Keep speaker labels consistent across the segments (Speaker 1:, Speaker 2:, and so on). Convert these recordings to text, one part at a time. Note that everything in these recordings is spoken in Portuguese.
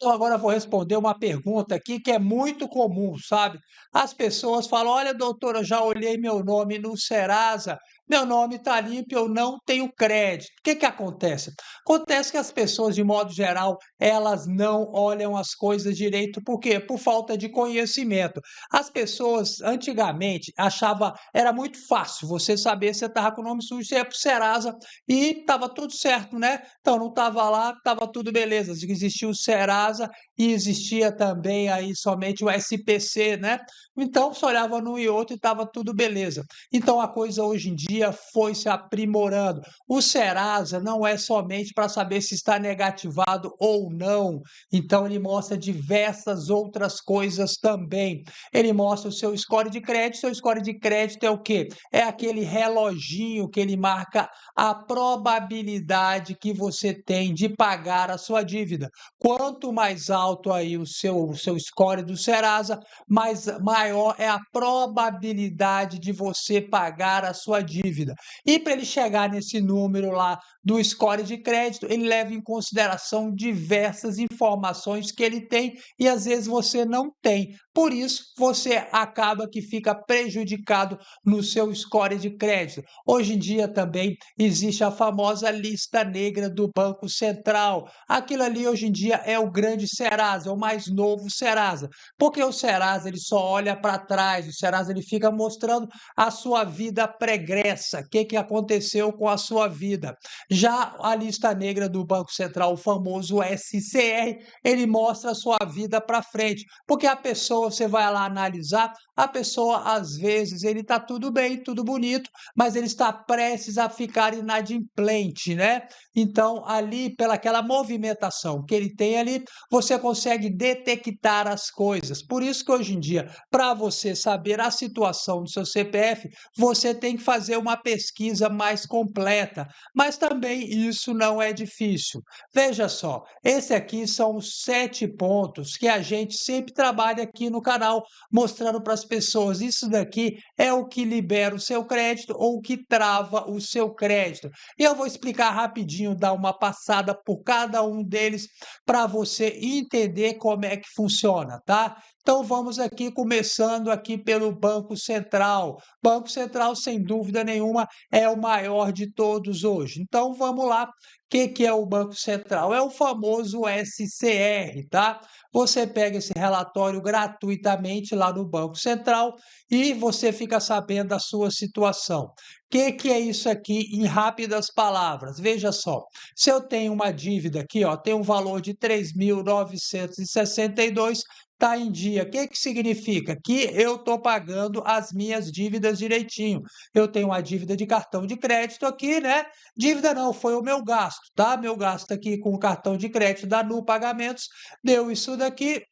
Speaker 1: Então, agora eu vou responder uma pergunta aqui que é muito comum, sabe? As pessoas falam: olha, doutora, eu já olhei meu nome no Serasa, meu nome está limpo, eu não tenho crédito. O que que acontece? Acontece que as pessoas, de modo geral, elas não olham as coisas direito, por quê? Por falta de conhecimento. As pessoas, antigamente, achavam, era muito fácil você saber se você estava com o nome sujo, você ia para o Serasa e estava tudo certo, né? Então não estava lá, estava tudo beleza. Existia o Serasa e existia também aí somente o SPC, né? Então você olhava num e outro e estava tudo beleza. Então a coisa hoje em dia foi se aprimorando. O Serasa não é somente para saber se está negativado ou não. Então ele mostra diversas outras coisas também. Ele mostra o seu score de crédito. Seu score de crédito é o quê? É aquele reloginho que ele marca a probabilidade que você tem de pagar a sua dívida. Quanto mais alto aí o seu score do Serasa, maior é a probabilidade de você pagar a sua dívida. E para ele chegar nesse número lá do score de crédito, ele leva em consideração diversas informações que ele tem e às vezes você não tem. Por isso, você acaba que fica prejudicado no seu score de crédito. Hoje em dia também existe a famosa lista negra do Banco Central. Aquilo ali hoje em dia é o grande Serasa, é o mais novo Serasa, porque o Serasa ele só olha para trás, o Serasa ele fica mostrando a sua vida pregressa, o que aconteceu com a sua vida. Já a lista negra do Banco Central, o famoso SCR, ele mostra a sua vida para frente, porque a pessoa, você vai lá analisar, a pessoa às vezes ele está tudo bem, tudo bonito, mas ele está prestes a ficar inadimplente, né? Então, ali, pelaquela movimentação que ele tem ali, você consegue detectar as coisas. Por isso que hoje em dia, para você saber a situação do seu CPF, você tem que fazer uma pesquisa mais completa. Mas também isso não é difícil. Veja só, esse aqui são os 7 pontos que a gente sempre trabalha aqui no canal, mostrando para as pessoas. Isso daqui é o que libera o seu crédito ou o que trava o seu crédito. E eu vou explicar rapidinho, dar uma passada por cada um deles para você entender como é que funciona, tá? Então vamos aqui começando aqui pelo Banco Central. Banco Central, sem dúvida nenhuma, é o maior de todos hoje. Então vamos lá. O que é o Banco Central? É o famoso SCR, tá? Você pega esse relatório gratuitamente lá no Banco Central e você fica sabendo da sua situação. O que é isso aqui em rápidas palavras? Veja só, se eu tenho uma dívida aqui, ó, tem um valor de 3.962, está em dia. O que significa? Que eu estou pagando as minhas dívidas direitinho. Eu tenho uma dívida de cartão de crédito aqui, né? Dívida não, foi o meu gasto, tá? Meu gasto aqui com o cartão de crédito da Nu Pagamentos deu isso daqui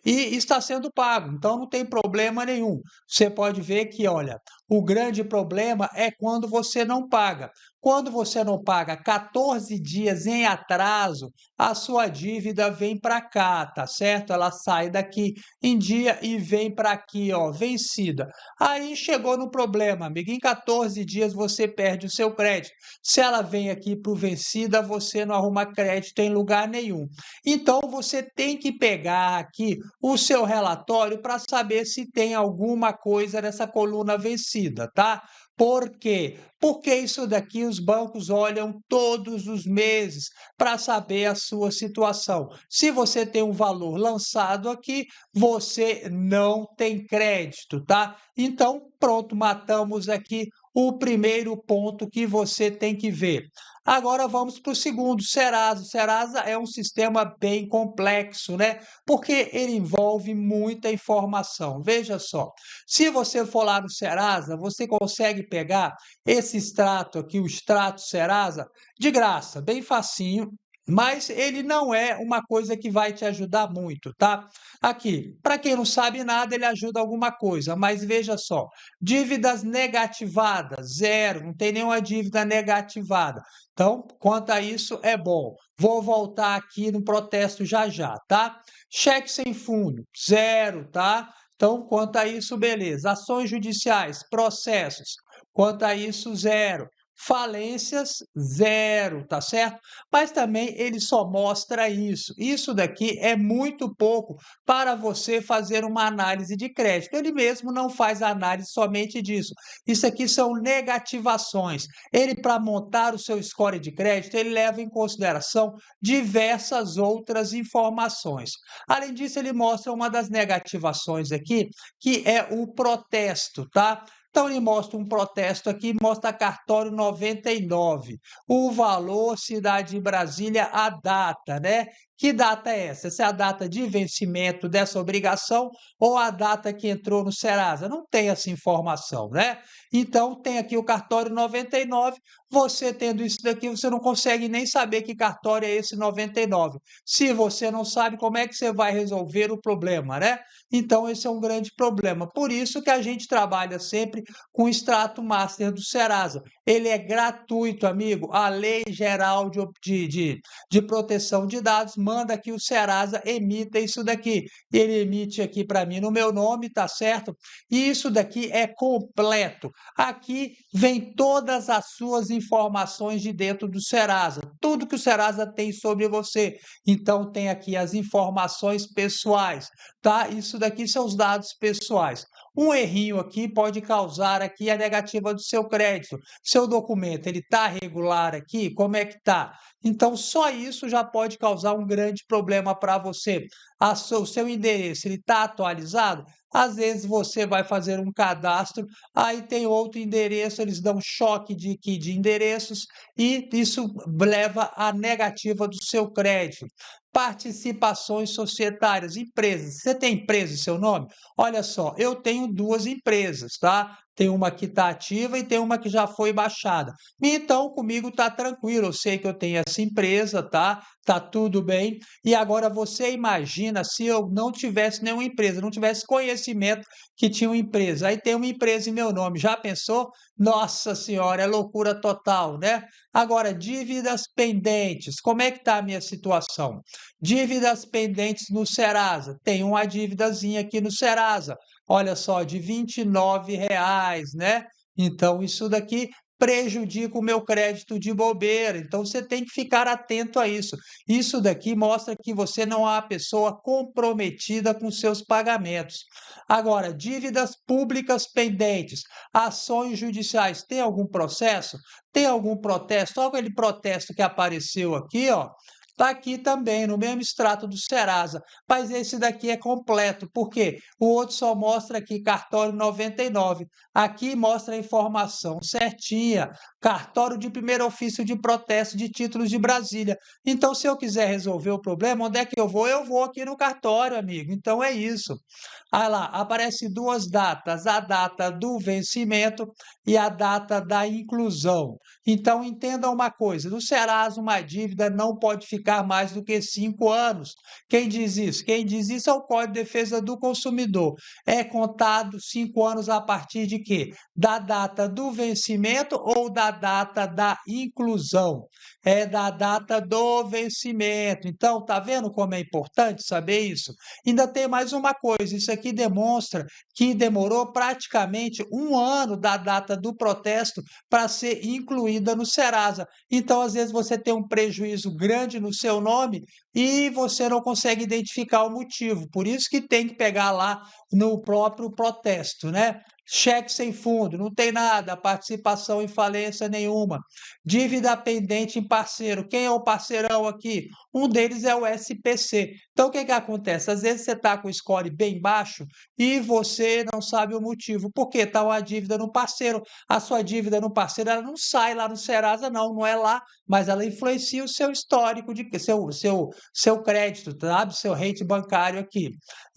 Speaker 1: e está sendo pago, então não tem problema nenhum. Você pode ver que, olha, o grande problema é quando você não paga. Quando você não paga 14 dias em atraso, a sua dívida vem para cá, tá certo? Ela sai daqui em dia e vem para aqui, ó, vencida. Aí chegou no problema, amigo. Em 14 dias você perde o seu crédito. Se ela vem aqui para o vencida, você não arruma crédito em lugar nenhum. Então você tem que pegar aqui o seu relatório para saber se tem alguma coisa nessa coluna vencida, tá? Por quê? Porque isso daqui os bancos olham todos os meses para saber a sua situação. Se você tem um valor lançado aqui, você não tem crédito, tá? Então, pronto, matamos aqui o primeiro ponto que você tem que ver. Agora vamos para o segundo, Serasa. O Serasa é um sistema bem complexo, né? Porque ele envolve muita informação. Veja só, se você for lá no Serasa, você consegue pegar esse extrato aqui, o extrato Serasa, de graça, bem facinho, mas ele não é uma coisa que vai te ajudar muito, tá? Aqui, para quem não sabe nada, ele ajuda alguma coisa, mas veja só, dívidas negativadas, zero, não tem nenhuma dívida negativada. Então, quanto a isso, é bom. Vou voltar aqui no protesto já já, tá? Cheque sem fundo, zero, tá? Então, quanto a isso, beleza. Ações judiciais, processos, quanto a isso, zero. falências zero, tá certo? Mas também ele só mostra isso. Isso daqui é muito pouco para você fazer uma análise de crédito. Ele mesmo não faz análise somente disso. Isso aqui são negativações. Ele, para montar o seu score de crédito, ele leva em consideração diversas outras informações. Além disso, ele mostra uma das negativações aqui, que é o protesto, tá? Então, ele mostra um protesto aqui, mostra cartório 99, o valor, cidade de Brasília, a data, né? Que data é essa? Essa é a data de vencimento dessa obrigação ou a data que entrou no Serasa? Não tem essa informação, né? Então, tem aqui o cartório 99. Você tendo isso daqui, você não consegue nem saber que cartório é esse 99. Se você não sabe, como é que você vai resolver o problema, né? Então, esse é um grande problema. Por isso que a gente trabalha sempre com o extrato master do Serasa. Ele é gratuito, amigo. A Lei Geral de Proteção de Dados manda que o Serasa emita isso daqui. Ele emite aqui para mim no meu nome, tá certo? E isso daqui é completo. Aqui vem todas as suas informações de dentro do Serasa, tudo que o Serasa tem sobre você. Então tem aqui as informações pessoais, tá? Isso daqui são os dados pessoais. Um errinho aqui pode causar aqui a negativa do seu crédito. Seu documento, ele está regular aqui? Como é que está? Então, só isso já pode causar um grande problema para você. O seu endereço, ele está atualizado? Às vezes você vai fazer um cadastro, aí tem outro endereço, eles dão choque de endereços e isso leva à negativa do seu crédito. Participações societárias, empresas. Você tem empresa em seu nome? Olha só, eu tenho duas empresas, tá? Tem uma que está ativa e tem uma que já foi baixada. Então, comigo está tranquilo, eu sei que eu tenho essa empresa, tá? Tá tudo bem. E agora você imagina se eu não tivesse nenhuma empresa, não tivesse conhecimento que tinha uma empresa. Aí tem uma empresa em meu nome. Já pensou? Nossa Senhora, é loucura total, né? Agora, dívidas pendentes. Como é que está a minha situação? Dívidas pendentes no Serasa. Tem uma dívidazinha aqui no Serasa. Olha só, de R$ 29, né? Então, isso daqui prejudica o meu crédito de bobeira. Então, você tem que ficar atento a isso. Isso daqui mostra que você não é uma pessoa comprometida com seus pagamentos. Agora, dívidas públicas pendentes, ações judiciais. Tem algum processo? Tem algum protesto? Olha aquele protesto que apareceu aqui, ó. Está aqui também, no mesmo extrato do Serasa, mas esse daqui é completo, por quê? O outro só mostra aqui cartório 99, aqui mostra a informação certinha, cartório de primeiro ofício de protesto de títulos de Brasília. Então, se eu quiser resolver o problema, onde é que eu vou? Eu vou aqui no cartório, amigo. Então, é isso. Ah lá, aparece duas datas, a data do vencimento e a data da inclusão. Então, entenda uma coisa: no Serasa, uma dívida não pode ficar mais do que 5 anos. Quem diz isso? Quem diz isso é o Código de Defesa do Consumidor. É contado 5 anos a partir de quê? Da data do vencimento ou da data da inclusão? É da data do vencimento. Então, tá vendo como é importante saber isso? Ainda tem mais uma coisa: isso aqui demonstra que demorou praticamente 1 ano da data do protesto para ser incluída no Serasa. Então, às vezes, você tem um prejuízo grande no seu nome e você não consegue identificar o motivo. Por isso que tem que pegar lá no próprio protesto, né? Cheque sem fundo, não tem nada, participação em falência nenhuma. Dívida pendente em parceiro. Quem é o parceirão aqui? Um deles é o SPC. Então, o que que acontece? Às vezes você está com o score bem baixo e você não sabe o motivo. Por quê? Está uma dívida no parceiro. A sua dívida no parceiro, ela não sai lá no Serasa, não, não é lá, mas ela influencia o seu histórico de seu crédito, sabe? Seu rate bancário aqui.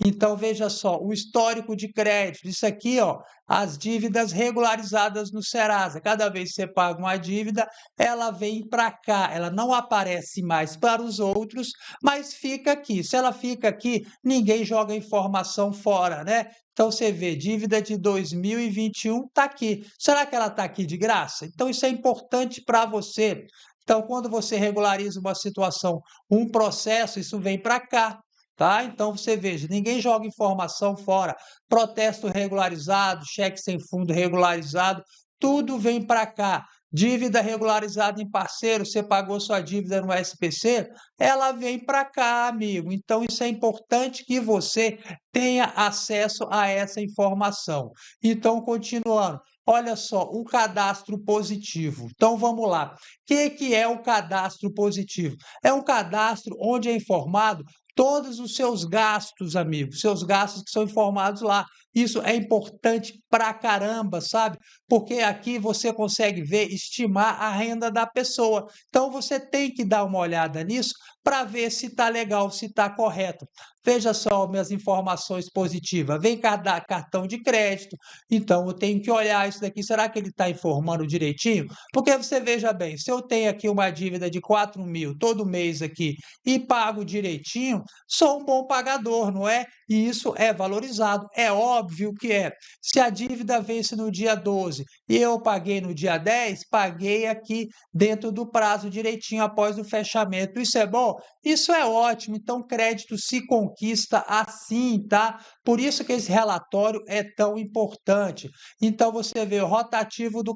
Speaker 1: Então, veja só, o histórico de crédito, isso aqui, ó, as dívidas regularizadas no Serasa. Cada vez que você paga uma dívida, ela vem para cá, ela não aparece mais para os outros, mas fica aqui. Se ela fica aqui, ninguém joga informação fora, né? Então você vê, dívida de 2021 está aqui. Será que ela está aqui de graça? Então isso é importante para você. Então, quando você regulariza uma situação, um processo, isso vem para cá. Tá? Então você veja, ninguém joga informação fora. Protesto regularizado, cheque sem fundo regularizado, tudo vem para cá. dívida regularizada em parceiro, você pagou sua dívida no SPC, ela vem para cá, amigo. Então, isso é importante que você tenha acesso a essa informação. Então, continuando, olha só, o cadastro positivo. Então, vamos lá. O que é o cadastro positivo? É um cadastro onde é informado todos os seus gastos, amigo, seus gastos que são informados lá. Isso é importante pra caramba, sabe? Porque aqui você consegue ver, estimar a renda da pessoa. Então você tem que dar uma olhada nisso para ver se está legal, se está correto. Veja só minhas informações positivas. Vem cartão de crédito, então eu tenho que olhar isso daqui. Será que ele está informando direitinho? Porque você veja bem, se eu tenho aqui uma dívida de 4.000 todo mês aqui e pago direitinho, sou um bom pagador, não é? E isso é valorizado. É óbvio que é. Se a dívida vence no dia 12 e eu paguei no dia 10, paguei aqui dentro do prazo direitinho após o fechamento. Isso é bom? Isso é ótimo. Então, crédito se conquista assim, tá? Por isso que esse relatório é tão importante. Então, você vê o rotativo do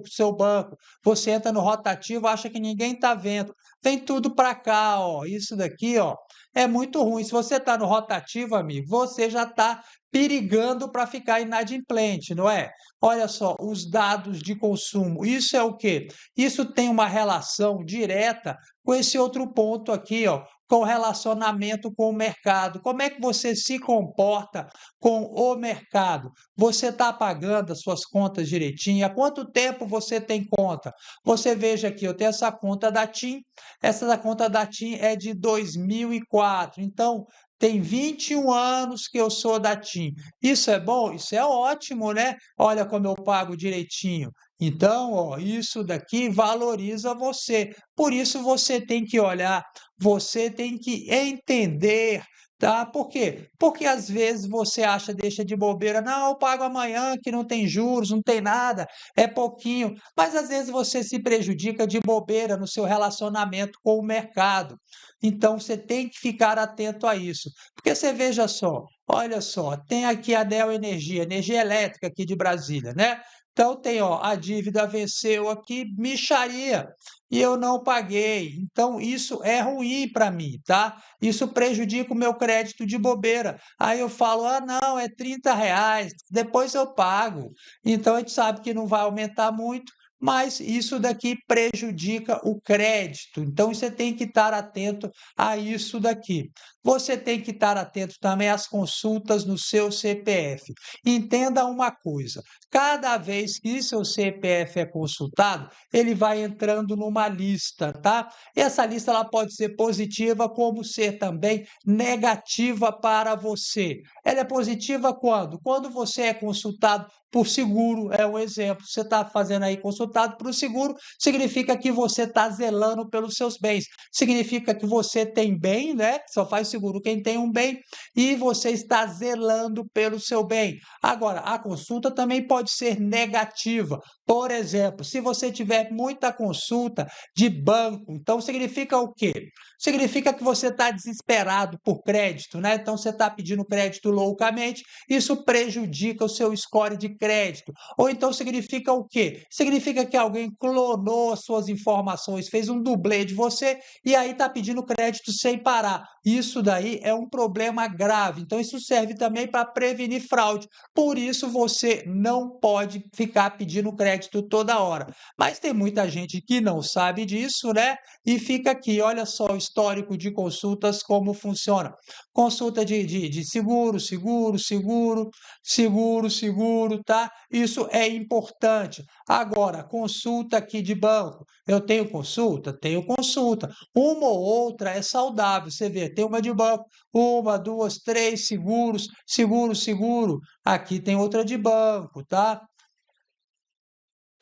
Speaker 1: seu banco. Você entra no rotativo, acha que ninguém está vendo. Vem tudo para cá, ó. Isso daqui, ó, é muito ruim. Se você está no rotativo, amigo, você já está perigando para ficar inadimplente, não é? Olha só, os dados de consumo. Isso é o quê? Isso tem uma relação direta com esse outro ponto aqui, ó, com o relacionamento com o mercado. Como é que você se comporta com o mercado? Você está pagando as suas contas direitinho? Há quanto tempo você tem conta? Você veja aqui, eu tenho essa conta da TIM, essa da conta da TIM é de 2004, então tem 21 anos que eu sou da TIM. Isso é bom? Isso é ótimo, né? Olha como eu pago direitinho. Então, ó, isso daqui valoriza você. Por isso você tem que olhar, você tem que entender, tá? Por quê? Porque às vezes você acha, deixa de bobeira, não, eu pago amanhã, que não tem juros, não tem nada, é pouquinho. Mas às vezes você se prejudica de bobeira no seu relacionamento com o mercado. Então você tem que ficar atento a isso. Porque você veja só, olha só, tem aqui a Neo Energia, energia elétrica aqui de Brasília, né? Então tem, ó, a dívida venceu aqui, mixaria, e eu não paguei. Então isso é ruim para mim, tá? Isso prejudica o meu crédito de bobeira. Aí eu falo, ah, não, é R$ 30, depois eu pago. Então a gente sabe que não vai aumentar muito, mas isso daqui prejudica o crédito. Então você tem que estar atento a isso daqui. Você tem que estar atento também às consultas no seu CPF. Entenda uma coisa: cada vez que seu CPF é consultado, ele vai entrando numa lista, tá? Essa lista ela pode ser positiva, como ser também negativa para você. Ela é positiva quando? Quando você é consultado por seguro, é um exemplo. Você está fazendo aí consultado por seguro, significa que você está zelando pelos seus bens. Significa que você tem bem, né? Só faz seguro quem tem um bem, e você está zelando pelo seu bem. Agora, a consulta também pode ser negativa. Por exemplo, se você tiver muita consulta de banco, então significa o quê? Significa que você está desesperado por crédito, né? Então você está pedindo crédito loucamente, isso prejudica o seu score de crédito. Ou então significa o quê? Significa que alguém clonou as suas informações, fez um dublê de você e aí está pedindo crédito sem parar. Isso daí é um problema grave. Então isso serve também para prevenir fraude. Por isso você não pode ficar pedindo crédito toda hora. Mas tem muita gente que não sabe disso, né? E fica aqui, olha só o histórico de consultas, como funciona. Consulta de seguro, seguro, seguro, seguro, seguro, tá? Isso é importante. Agora, consulta aqui de banco. Eu tenho consulta? Tenho consulta. Uma ou outra é saudável. Você vê, tem uma de banco, uma, duas, três, seguros, seguro, seguro. Aqui tem outra de banco, tá?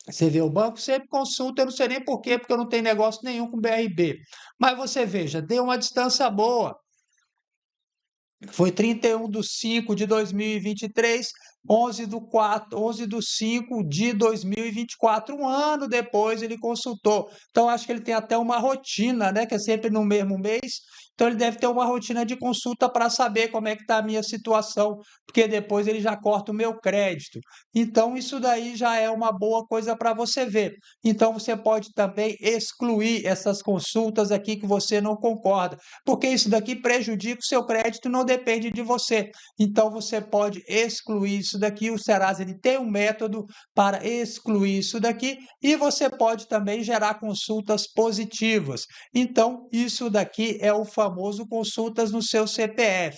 Speaker 1: Você vê, o banco sempre consulta, eu não sei nem por quê, porque eu não tenho negócio nenhum com BRB. Mas você veja, deu uma distância boa. Foi 31/5 de 2023, 11/5 de 2024. Um ano depois ele consultou. Então, acho que ele tem até uma rotina, né? Que é sempre no mesmo mês. Então ele deve ter uma rotina de consulta para saber como é que está a minha situação, porque depois ele já corta o meu crédito. Então isso daí já é uma boa coisa para você ver. Então você pode também excluir essas consultas aqui que você não concorda, porque isso daqui prejudica o seu crédito, não depende de você. Então você pode excluir isso daqui. O Serasa ele tem um método para excluir isso daqui e você pode também gerar consultas positivas. Então, isso daqui é o famoso consultas no seu CPF.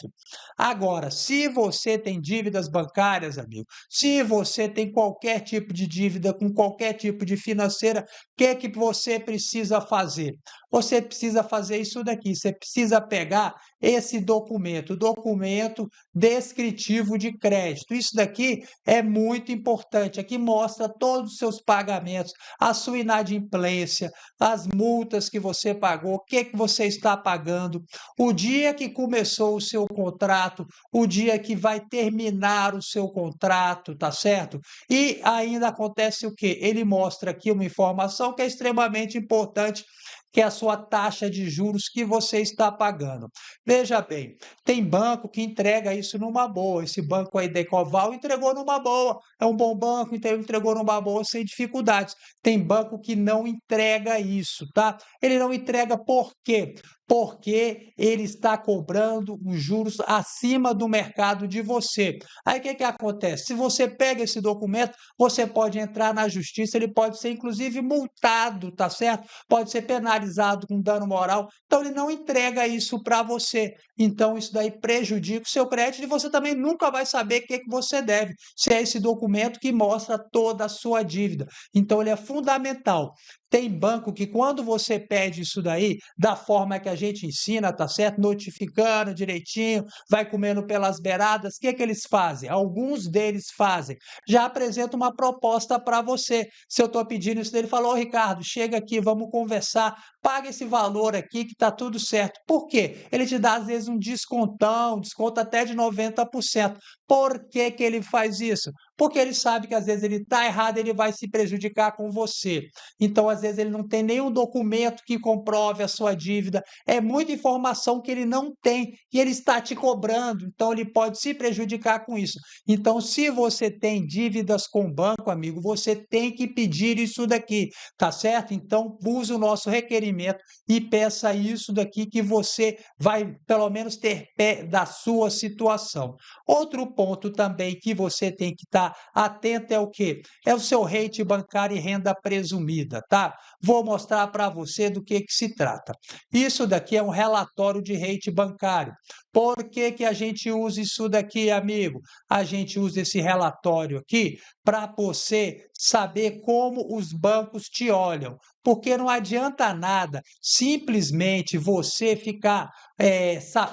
Speaker 1: Agora, se você tem dívidas bancárias, amigo, se você tem qualquer tipo de dívida com qualquer tipo de financeira, o que você precisa fazer? Você precisa fazer isso daqui, você precisa pegar esse documento, documento descritivo de crédito. Isso daqui é muito importante, aqui mostra todos os seus pagamentos, a sua inadimplência, as multas que você pagou, o que você está pagando, o dia que começou o seu contrato, o dia que vai terminar o seu contrato, tá certo? E ainda acontece o quê? Ele mostra aqui uma informação que é extremamente importante, que é a sua taxa de juros que você está pagando. Veja bem, tem banco que entrega isso numa boa. Esse banco aí, Decoval, entregou numa boa. É um bom banco, então ele entregou numa boa sem dificuldades. Tem banco que não entrega isso, tá? Ele não entrega por quê? Porque ele está cobrando os juros acima do mercado de você. Aí o que acontece? Se você pega esse documento, você pode entrar na justiça, ele pode ser inclusive multado, tá certo? Pode ser penalizado com dano moral. Então ele não entrega isso para você. Então isso daí prejudica o seu crédito e você também nunca vai saber o que você deve, se é esse documento que mostra toda a sua dívida. Então ele é fundamental. Tem banco que quando você pede isso daí, da forma que a gente ensina, tá certo? Notificando direitinho, vai comendo pelas beiradas, o que eles fazem? Alguns deles fazem. Já apresenta uma proposta para você. Se eu estou pedindo isso dele, falou, Ricardo, chega aqui, vamos conversar, paga esse valor aqui que tá tudo certo. Por quê? Ele te dá, às vezes, um descontão, desconto até de 90%. Por que que ele faz isso? Porque ele sabe que às vezes ele está errado, ele vai se prejudicar com você. Então, às vezes, ele não tem nenhum documento que comprove a sua dívida. É muita informação que ele não tem e ele está te cobrando. Então, ele pode se prejudicar com isso. Então, se você tem dívidas com o banco, amigo, você tem que pedir isso daqui, tá certo? Então, use o nosso requerimento e peça isso daqui que você vai, pelo menos, ter pé da sua situação. Outro ponto também que você tem que estar atento é o quê? É o seu rate bancário e renda presumida, tá? Vou mostrar para você do que se trata. Isso daqui é um relatório de rate bancário. Por que que a gente usa isso daqui, amigo? A gente usa esse relatório aqui para você saber como os bancos te olham. Porque não adianta nada simplesmente você ficar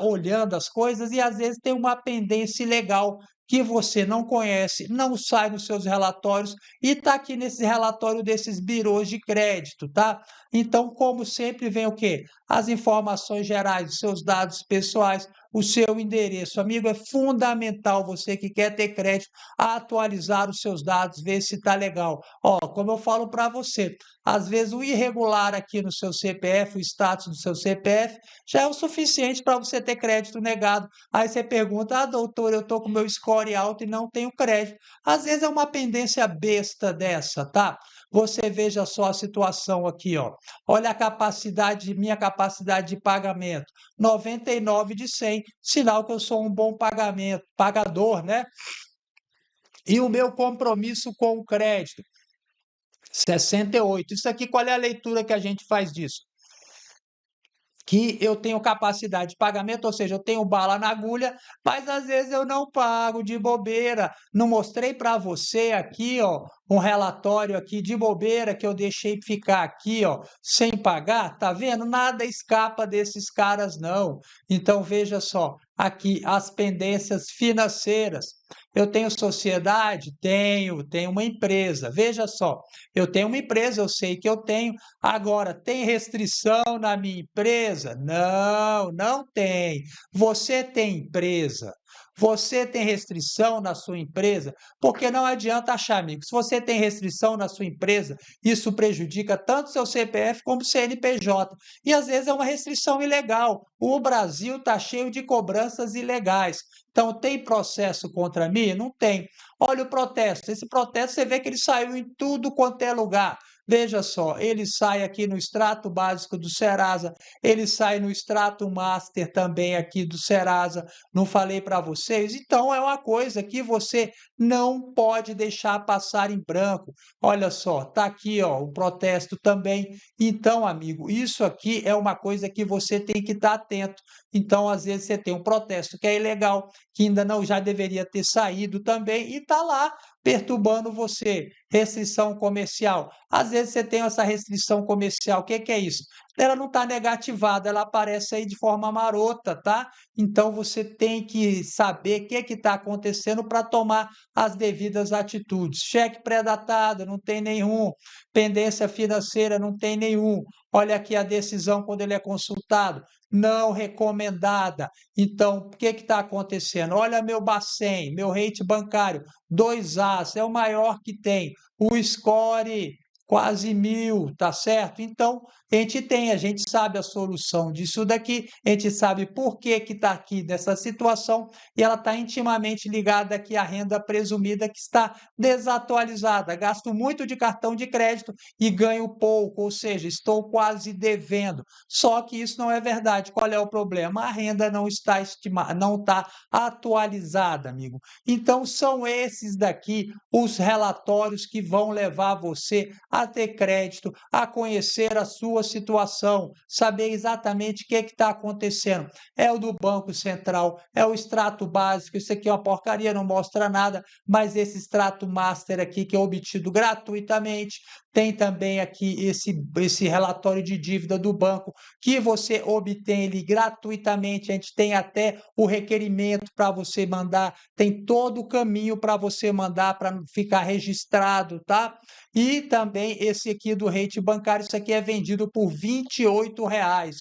Speaker 1: olhando as coisas e às vezes tem uma pendência ilegal que você não conhece, não sai nos seus relatórios e está aqui nesse relatório desses birôs de crédito, tá? Então, como sempre, vem o quê? As informações gerais, os seus dados pessoais, o seu endereço. Amigo, é fundamental você que quer ter crédito atualizar os seus dados, ver se está legal. Ó, como eu falo para você, às vezes o irregular aqui no seu CPF, o status do seu CPF, já é o suficiente para você ter crédito negado. Aí você pergunta, ah, doutor, eu estou com meu score alto e não tenho crédito. Às vezes é uma pendência besta dessa, tá? Você veja só a situação aqui, ó. Olha a capacidade, minha capacidade de pagamento, 99 de 100, sinal que eu sou um bom pagador, né? E o meu compromisso com o crédito, 68. Isso aqui, qual é a leitura que a gente faz disso? Que eu tenho capacidade de pagamento, ou seja, eu tenho bala na agulha, mas às vezes eu não pago de bobeira. Não mostrei para você aqui, ó, um relatório aqui de bobeira que eu deixei ficar aqui, ó, sem pagar, tá vendo? Nada escapa desses caras não. Então veja só, aqui as pendências financeiras. Eu tenho sociedade? Tenho uma empresa. Veja só, eu tenho uma empresa, eu sei que eu tenho. Agora, tem restrição na minha empresa? Não, não tem. Você tem empresa, Você tem restrição na sua empresa? Porque não adianta achar, amigo, se você tem restrição na sua empresa, isso prejudica tanto seu CPF como o CNPJ. E às vezes é uma restrição ilegal. O Brasil está cheio de cobranças ilegais. Então, tem processo contra mim? Não tem. Olha o protesto. Esse protesto você vê que ele saiu em tudo quanto é lugar. Veja só, ele sai aqui no extrato básico do Serasa, ele sai no extrato master também aqui do Serasa. Não falei para vocês? Então é uma coisa que você não pode deixar passar em branco. Olha só, tá aqui, ó, o protesto também. Então, amigo, isso aqui é uma coisa que você tem que estar atento. Então, às vezes você tem um protesto que é ilegal, que ainda não já deveria ter saído também e está lá perturbando você. Restrição comercial. Às vezes você tem essa restrição comercial. O que que é isso? Ela não está negativada, ela aparece aí de forma marota, tá? Então você tem que saber o que está acontecendo para tomar as devidas atitudes. Cheque pré-datado, não tem nenhum. Pendência financeira, não tem nenhum. Olha aqui a decisão quando ele é consultado. Não recomendada. Então, o que está acontecendo? Olha meu Bacen, meu rate bancário, 2As, é o maior que tem. O score, quase 1.000, tá certo? Então, a gente sabe a solução disso daqui, a gente sabe por que está aqui nessa situação e ela está intimamente ligada aqui à renda presumida que está desatualizada. Gasto muito de cartão de crédito e ganho pouco, ou seja, estou quase devendo. Só que isso não é verdade. Qual é o problema? A renda não está estimada, não está atualizada, amigo. Então, são esses daqui os relatórios que vão levar você a ter crédito, a conhecer a sua situação, saber exatamente o que está acontecendo. É o do Banco Central, é o extrato básico, isso aqui é uma porcaria, não mostra nada, mas esse extrato master aqui, que é obtido gratuitamente, tem também aqui esse relatório de dívida do banco, que você obtém ele gratuitamente, a gente tem até o requerimento para você mandar, tem todo o caminho para você mandar para ficar registrado, tá? E também esse aqui do rate bancário, isso aqui é vendido por R$ 28,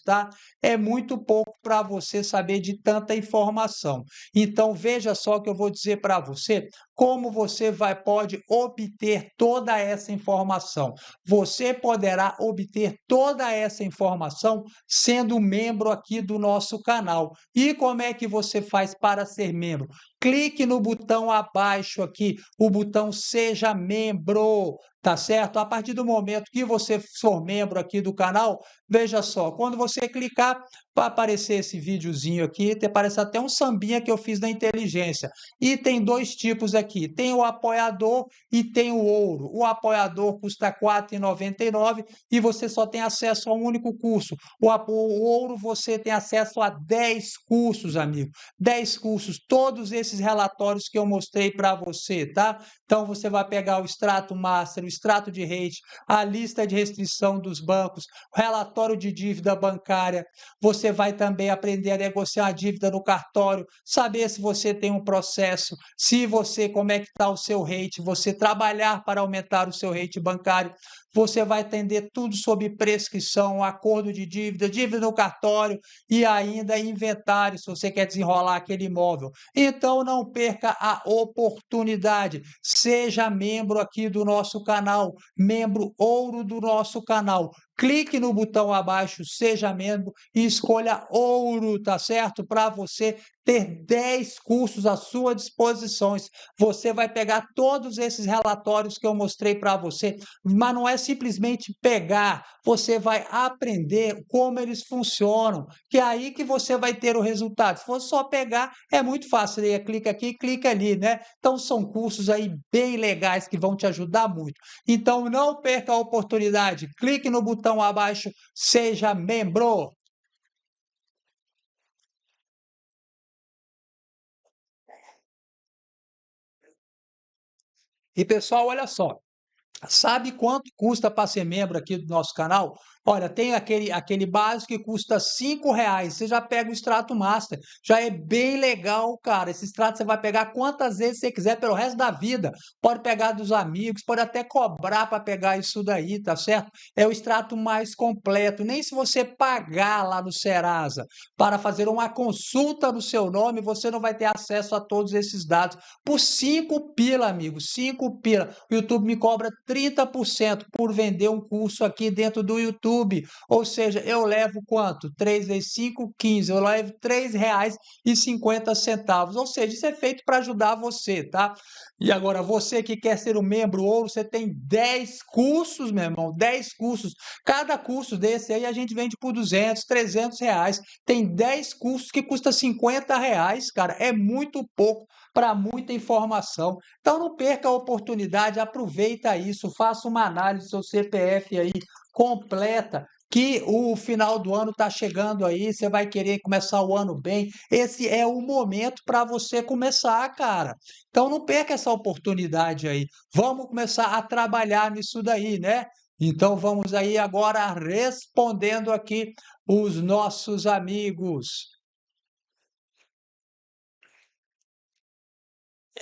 Speaker 1: tá? É muito pouco para você saber de tanta informação. Então veja só o que eu vou dizer para você, como você pode obter toda essa informação. Você poderá obter toda essa informação sendo membro aqui do nosso canal. E como é que você faz para ser membro? Clique no botão abaixo aqui, o botão Seja Membro, tá certo? A partir do momento que você for membro aqui do canal, veja só, quando você clicar, vai aparecer esse videozinho aqui, parece até um sambinha que eu fiz na inteligência. E tem dois tipos aqui, tem o apoiador e tem o ouro. O apoiador custa R$ 4,99 e você só tem acesso a um único curso. O ouro você tem acesso a 10 cursos, amigo. 10 cursos, todos esses relatórios que eu mostrei para você, tá? Então você vai pegar o extrato master, o extrato de rate, a lista de restrição dos bancos, o relatório de dívida bancária. Você vai também aprender a negociar a dívida no cartório, saber se você tem um processo, se você, como é que está o seu rate, você trabalhar para aumentar o seu rate bancário. Você vai entender tudo sobre prescrição, acordo de dívida, dívida no cartório e ainda inventário, se você quer desenrolar aquele imóvel. Então não perca a oportunidade. Seja membro aqui do nosso canal, membro ouro do nosso canal. Clique no botão abaixo, seja membro e escolha ouro, tá certo? Para você ter 10 cursos à sua disposição. Você vai pegar todos esses relatórios que eu mostrei para você, mas não é simplesmente pegar, você vai aprender como eles funcionam, que é aí que você vai ter o resultado. Se for só pegar, é muito fácil, aí clica aqui, clica ali, né? Então são cursos aí bem legais que vão te ajudar muito. Então não perca a oportunidade, clique no botão abaixo, seja membro. E pessoal, olha só, sabe quanto custa para ser membro aqui do nosso canal? Olha, tem aquele básico que custa R$ 5, você já pega o extrato master, já é bem legal, cara. Esse extrato você vai pegar quantas vezes você quiser pelo resto da vida. Pode pegar dos amigos, pode até cobrar para pegar isso daí, tá certo? É o extrato mais completo. Nem se você pagar lá no Serasa para fazer uma consulta no seu nome, você não vai ter acesso a todos esses dados. Por 5 pila, amigo, 5 pila. O YouTube me cobra 30% por vender um curso aqui dentro do YouTube. Ou seja, eu levo quanto? 3 vezes 5, 15. Eu levo R$ 3,50. Ou seja, isso é feito para ajudar você, tá? E agora, você que quer ser um membro ouro, você tem 10 cursos, meu irmão, 10 cursos. Cada curso desse aí a gente vende por R$ 200, R$ 300. Tem 10 cursos que custa R$ 50, cara. É muito pouco para muita informação. Então não perca a oportunidade, aproveita isso, faça uma análise do seu CPF aí completa, que o final do ano está chegando aí, você vai querer começar o ano bem. Esse é o momento para você começar, cara. Então não perca essa oportunidade aí. Vamos começar a trabalhar nisso daí, né? Então vamos aí agora respondendo aqui os nossos amigos.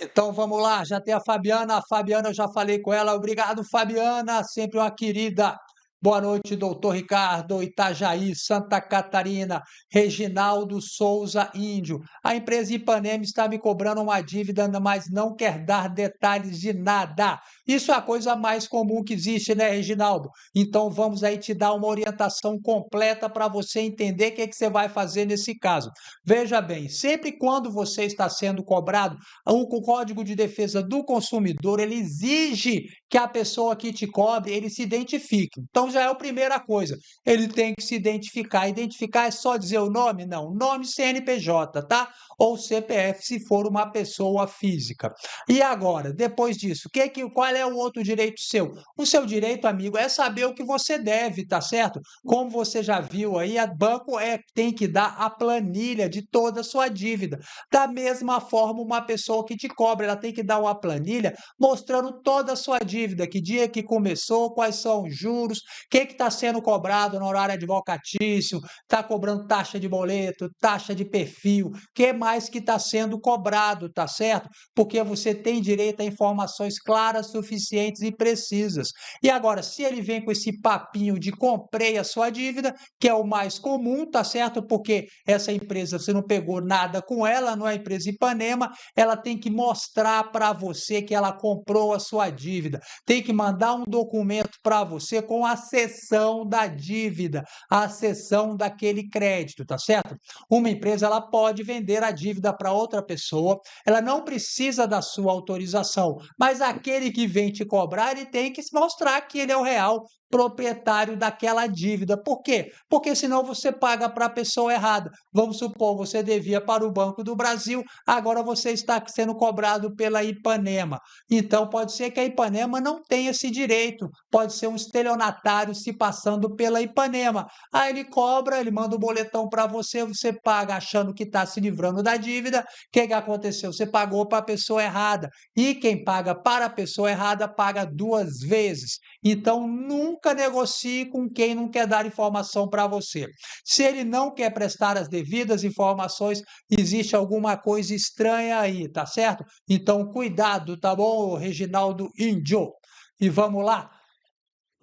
Speaker 1: Então vamos lá, já tem a Fabiana eu já falei com ela, obrigado Fabiana, sempre uma querida. Boa noite, doutor Ricardo, Itajaí, Santa Catarina, Reginaldo Souza Índio. A empresa Ipanema está me cobrando uma dívida, mas não quer dar detalhes de nada. Isso é a coisa mais comum que existe, né, Reginaldo? Então vamos aí te dar uma orientação completa para você entender o que você vai fazer nesse caso. Veja bem, sempre quando você está sendo cobrado, o Código de Defesa do Consumidor, ele exige que a pessoa que te cobre, ele se identifique. Então já é a primeira coisa, ele tem que se identificar. Identificar é só dizer o nome? Não, nome CNPJ, tá? Ou CPF, se for uma pessoa física. E agora, depois disso, qual é o outro direito seu? O seu direito, amigo, é saber o que você deve, tá certo? Como você já viu aí, a banco tem que dar a planilha de toda a sua dívida. Da mesma forma, uma pessoa que te cobra, ela tem que dar uma planilha mostrando toda a sua dívida, que dia que começou, quais são os juros, o que está sendo cobrado no horário advocatício, está cobrando taxa de boleto, taxa de perfil, o que mais que está sendo cobrado, tá certo? Porque você tem direito a informações claras, suficientes e precisas. E agora, se ele vem com esse papinho de comprei a sua dívida, que é o mais comum, tá certo? Porque essa empresa, você não pegou nada com ela, não é a empresa Ipanema, ela tem que mostrar para você que ela comprou a sua dívida, tem que mandar um documento para você com a cessão da dívida, a cessão daquele crédito, tá certo? Uma empresa, ela pode vender a dívida para outra pessoa, ela não precisa da sua autorização, mas aquele que vem te cobrar, ele tem que mostrar que ele é o real proprietário daquela dívida. Por quê? Porque senão você paga para a pessoa errada. Vamos supor, você devia para o Banco do Brasil, agora você está sendo cobrado pela Ipanema. Então pode ser que a Ipanema não tenha esse direito, pode ser um estelionatário se passando pela Ipanema. Aí ele cobra, ele manda o boletão para você, você paga achando que está se livrando da dívida. O que aconteceu? Você pagou para a pessoa errada. E quem paga para a pessoa errada paga duas vezes. Então, nunca negocie com quem não quer dar informação para você. Se ele não quer prestar as devidas informações, existe alguma coisa estranha aí, tá certo? Então, cuidado, tá bom, Reginaldo Índio? E vamos lá.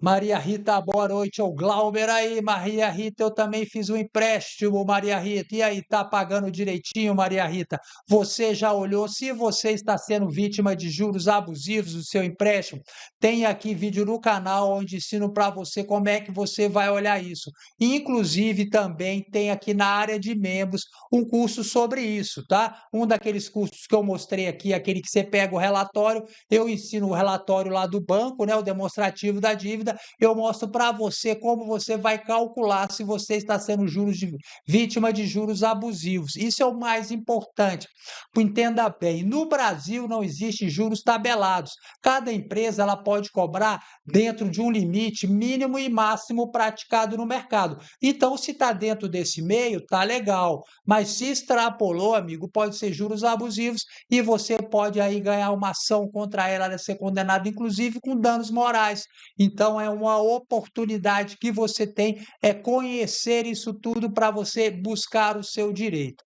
Speaker 1: Maria Rita, boa noite. É o Glauber aí, Maria Rita. Eu também fiz um empréstimo, Maria Rita. E aí, tá pagando direitinho, Maria Rita? Você já olhou? Se você está sendo vítima de juros abusivos do seu empréstimo, tem aqui vídeo no canal onde ensino para você como é que você vai olhar isso. Inclusive, também tem aqui na área de membros um curso sobre isso, tá? Um daqueles cursos que eu mostrei aqui, aquele que você pega o relatório, eu ensino o relatório lá do banco, né? O demonstrativo da dívida, eu mostro para você como você vai calcular se você está sendo vítima de juros abusivos. Isso é o mais importante. Entenda bem, no Brasil não existe juros tabelados. Cada empresa ela pode cobrar dentro de um limite mínimo e máximo praticado no mercado. Então, se está dentro desse meio, tá legal. Mas se extrapolou, amigo, pode ser juros abusivos e você pode aí ganhar uma ação contra ela, ser condenado, inclusive com danos morais. Então, Então, é uma oportunidade que você tem, é conhecer isso tudo para você buscar o seu direito.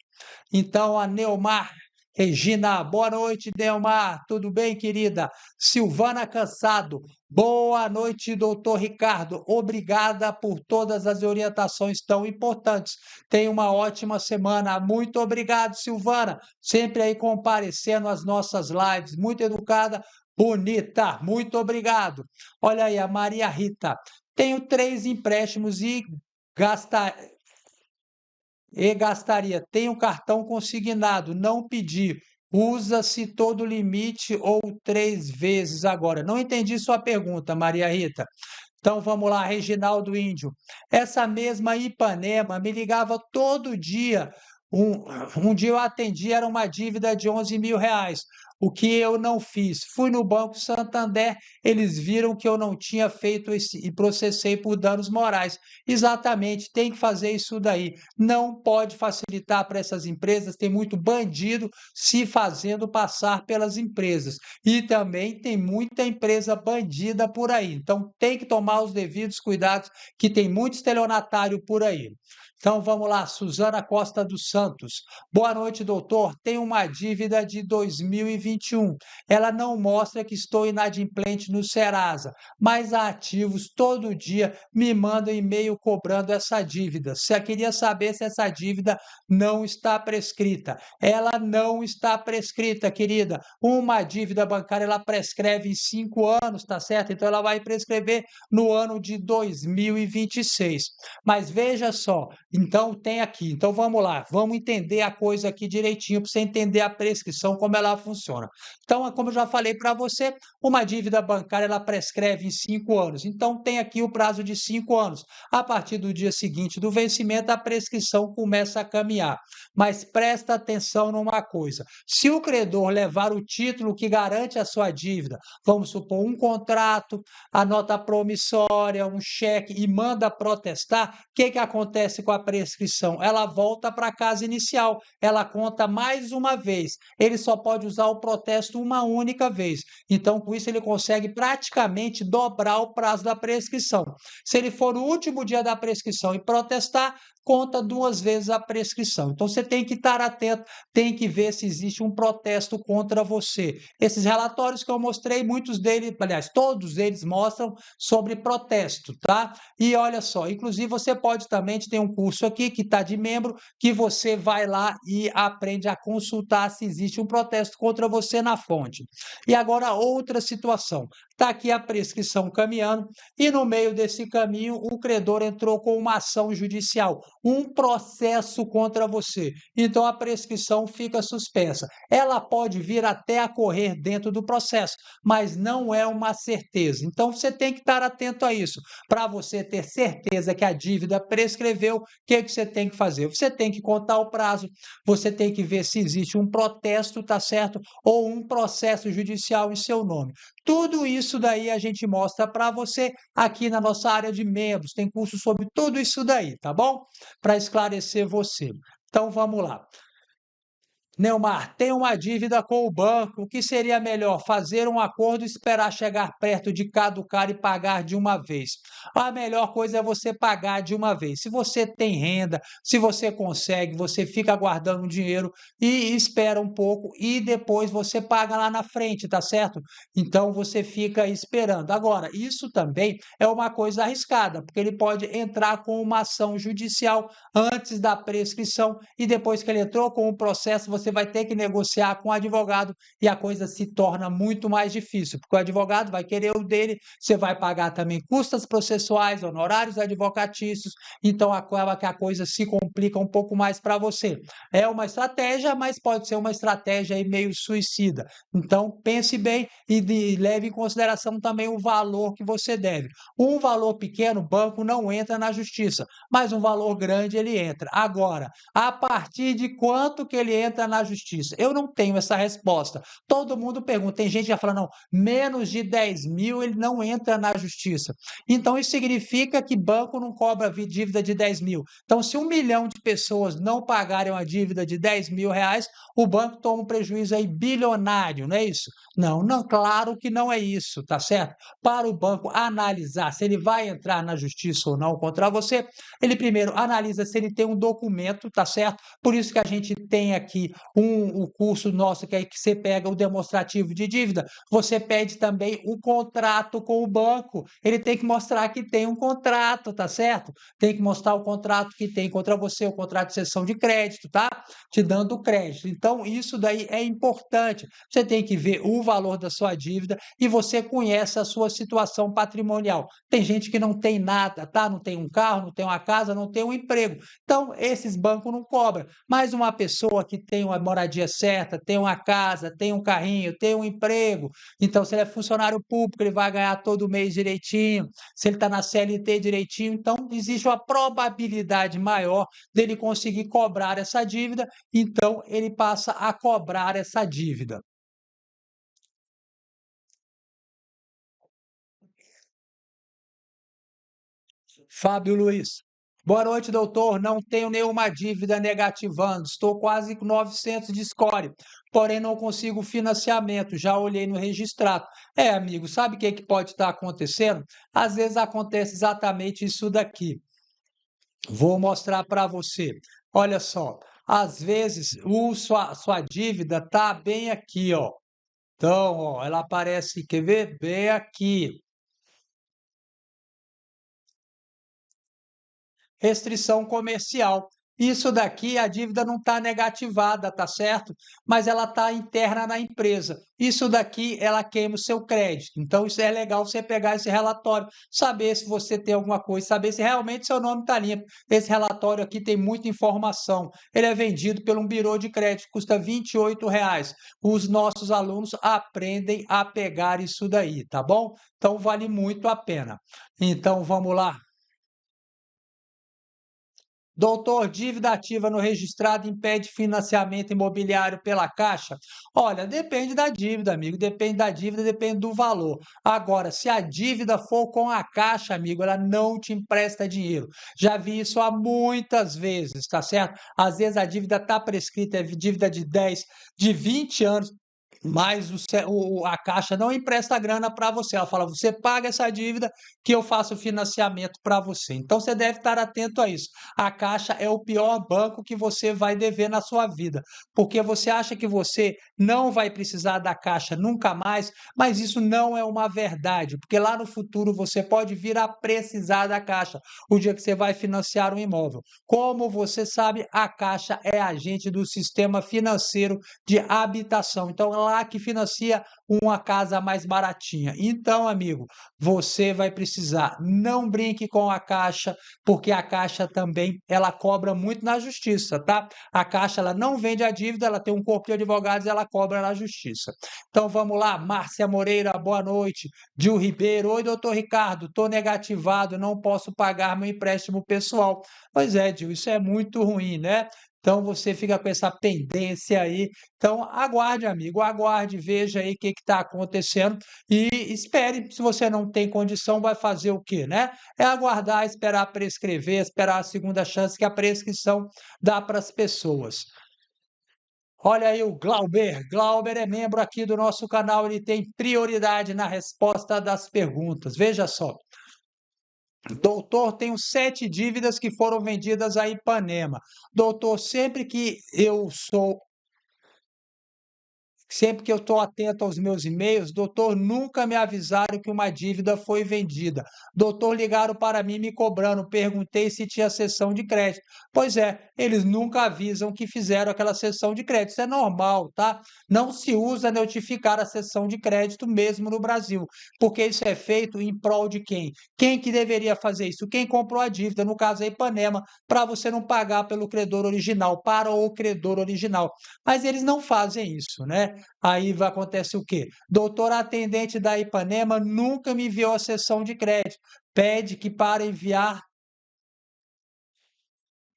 Speaker 1: Então, a Neomar Regina, boa noite, Neomar, tudo bem, querida? Silvana Cansado, boa noite, doutor Ricardo, obrigada por todas as orientações tão importantes. Tenha uma ótima semana, muito obrigado, Silvana, sempre aí comparecendo às nossas lives, muito educada, bonita, muito obrigado. Olha aí, a Maria Rita, tenho 3 empréstimos gasta, gastaria. Tem um cartão consignado, não pedi. Usa-se todo o limite ou 3 vezes agora? Não entendi sua pergunta, Maria Rita. Então vamos lá, Reginaldo Índio. Essa mesma Ipanema me ligava todo dia. Um, um dia eu atendi, era uma dívida de 11 mil reais. O que eu não fiz? Fui no Banco Santander, eles viram que eu não tinha feito e processei por danos morais. Exatamente, tem que fazer isso daí. Não pode facilitar para essas empresas, tem muito bandido se fazendo passar pelas empresas. E também tem muita empresa bandida por aí. Então tem que tomar os devidos cuidados, que tem muito estelionatário por aí. Então vamos lá, Suzana Costa dos Santos. Boa noite, doutor. Tenho uma dívida de 2021. Ela não mostra que estou inadimplente no Serasa, mas a Ativos todo dia me manda e-mail cobrando essa dívida. Você queria saber se essa dívida não está prescrita. Ela não está prescrita, querida. Uma dívida bancária, ela prescreve em 5 anos, tá certo? Então ela vai prescrever no ano de 2026. Mas veja só, então tem aqui. Então vamos lá, vamos entender a coisa aqui direitinho para você entender a prescrição, como ela funciona. Então, como eu já falei para você, uma dívida bancária ela prescreve em 5 anos. Então tem aqui o prazo de 5 anos. A partir do dia seguinte do vencimento, a prescrição começa a caminhar. Mas presta atenção numa coisa: se o credor levar o título que garante a sua dívida, vamos supor um contrato, a nota promissória, um cheque, e manda protestar, o que acontece com a prescrição? Ela volta para a casa inicial, ela conta mais uma vez. Ele só pode usar o protesto uma única vez. Então, com isso, ele consegue praticamente dobrar o prazo da prescrição. Se ele for no último dia da prescrição e protestar, conta 2 vezes a prescrição. Então, você tem que estar atento, tem que ver se existe um protesto contra você. Esses relatórios que eu mostrei, muitos deles, aliás, todos eles mostram sobre protesto, tá? E olha só, inclusive você pode também, tem um curso aqui que está de membro, que você vai lá e aprende a consultar se existe um protesto contra você na fonte. E agora outra situação. Está aqui a prescrição caminhando e no meio desse caminho o credor entrou com uma ação judicial, um processo contra você. Então a prescrição fica suspensa. Ela pode vir até a correr dentro do processo, mas não é uma certeza. Então você tem que estar atento a isso. Para você ter certeza que a dívida prescreveu, o que você tem que fazer? Você tem que contar o prazo, você tem que ver se existe um protesto, tá certo? Ou um processo judicial em seu nome. Tudo isso daí a gente mostra para você aqui na nossa área de membros. Tem curso sobre tudo isso daí, tá bom? Para esclarecer você. Então vamos lá. Neumar, tem uma dívida com o banco. O que seria melhor? Fazer um acordo, esperar chegar perto de caducar e pagar de uma vez. A melhor coisa é você pagar de uma vez. Se você tem renda, se você consegue, você fica guardando dinheiro e espera um pouco e depois você paga lá na frente, tá certo? Então você fica esperando. Agora, isso também é uma coisa arriscada, porque ele pode entrar com uma ação judicial antes da prescrição e depois que ele entrou com o processo, você vai ter que negociar com o advogado e a coisa se torna muito mais difícil, porque o advogado vai querer o dele, você vai pagar também custas processuais, honorários advocatícios, então acaba que a coisa se complica um pouco mais para você. É uma estratégia, mas pode ser uma estratégia aí meio suicida. Então pense bem e leve em consideração também o valor que você deve. Um valor pequeno, o banco não entra na justiça, mas um valor grande ele entra. Agora, a partir de quanto que ele entra na na justiça? Eu não tenho essa resposta. Todo mundo pergunta, tem gente que já fala, não, menos de 10 mil ele não entra na justiça. Então, isso significa que banco não cobra dívida de 10 mil. Então, se 1 milhão de pessoas não pagarem uma dívida de 10 mil reais, o banco toma um prejuízo aí bilionário, não é isso? Não, não, claro que não é isso, tá certo? Para o banco analisar se ele vai entrar na justiça ou não contra você, ele primeiro analisa se ele tem um documento, tá certo? Por isso que a gente tem aqui o curso nosso, que é que você pega o demonstrativo de dívida, você pede também o contrato com o banco. Ele tem que mostrar que tem um contrato, tá certo? Tem que mostrar o contrato que tem contra você, o contrato de cessão de crédito, tá? Te dando crédito. Então, isso daí é importante. Você tem que ver o valor da sua dívida e você conhece a sua situação patrimonial. Tem gente que não tem nada, tá? Não tem um carro, não tem uma casa, não tem um emprego. Então, esses bancos não cobram. Mas uma pessoa que tem uma moradia certa, tem uma casa, tem um carrinho, tem um emprego, então, se ele é funcionário público, ele vai ganhar todo mês direitinho. Se ele está na CLT direitinho, então existe uma probabilidade maior dele conseguir cobrar essa dívida, então ele passa a cobrar essa dívida. Fábio Luiz. Boa noite, doutor. Não tenho nenhuma dívida negativando. Estou quase com 900 de score, porém não consigo financiamento. Já olhei no registrado. É, amigo, sabe o que que pode estar acontecendo? Às vezes acontece exatamente isso daqui. Vou mostrar para você. Olha só, às vezes sua dívida está bem aqui, ó. Então, ó, ela aparece, quer ver? Bem aqui. Restrição comercial. Isso daqui, a dívida não está negativada, tá certo? Mas ela está interna na empresa. Isso daqui, ela queima o seu crédito. Então, isso é legal você pegar esse relatório, saber se você tem alguma coisa, saber se realmente seu nome está limpo. Esse relatório aqui tem muita informação. Ele é vendido por um birô de crédito, custa R$ 28. Os nossos alunos aprendem a pegar isso daí, tá bom? Então, vale muito a pena. Então, vamos lá. Doutor, dívida ativa no registrado impede financiamento imobiliário pela Caixa? Olha, depende da dívida, amigo. Depende da dívida, depende do valor. Agora, se a dívida for com a Caixa, amigo, ela não te empresta dinheiro. Já vi isso há muitas vezes, tá certo? Às vezes a dívida está prescrita, é dívida de 10, de 20 anos. Mas a Caixa não empresta grana para você. Ela fala: você paga essa dívida que eu faço o financiamento para você. Então você deve estar atento a isso. A Caixa é o pior banco que você vai dever na sua vida, porque você acha que você não vai precisar da Caixa nunca mais, mas isso não é uma verdade, porque lá no futuro você pode vir a precisar da Caixa o dia que você vai financiar um imóvel. Como você sabe, a Caixa é agente do sistema financeiro de habitação. Então, é lá que financia uma casa mais baratinha. Então, amigo, você vai precisar, não brinque com a Caixa, porque a Caixa também, ela cobra muito na justiça, tá? A Caixa, ela não vende a dívida, ela tem um corpo de advogados, ela cobra na justiça. Então, vamos lá, Márcia Moreira, boa noite. Gil Ribeiro, oi, doutor Ricardo, estou negativado, não posso pagar meu empréstimo pessoal. Pois é, Gil, isso é muito ruim, né? Então você fica com essa pendência aí. Então aguarde, amigo, aguarde, veja aí o que está acontecendo e espere. Se você não tem condição, vai fazer o quê, né? É aguardar, esperar prescrever, esperar a segunda chance que a prescrição dá para as pessoas. Olha aí o Glauber. Glauber é membro aqui do nosso canal, ele tem prioridade na resposta das perguntas. Veja só. Doutor, tenho 7 dívidas que foram vendidas a Ipanema. Doutor, sempre que eu estou atento aos meus e-mails, doutor, nunca me avisaram que uma dívida foi vendida. Doutor, ligaram para mim me cobrando, perguntei se tinha sessão de crédito. Pois é, eles nunca avisam que fizeram aquela sessão de crédito. Isso é normal, tá? Não se usa notificar a sessão de crédito mesmo no Brasil, porque isso é feito em prol de quem? Quem que deveria fazer isso? Quem comprou a dívida, no caso a Ipanema, para você não pagar pelo credor original, para o credor original. Mas eles não fazem isso, né? Aí acontece o quê? Doutor atendente da Ipanema nunca me enviou a sessão de crédito. Pede que para enviar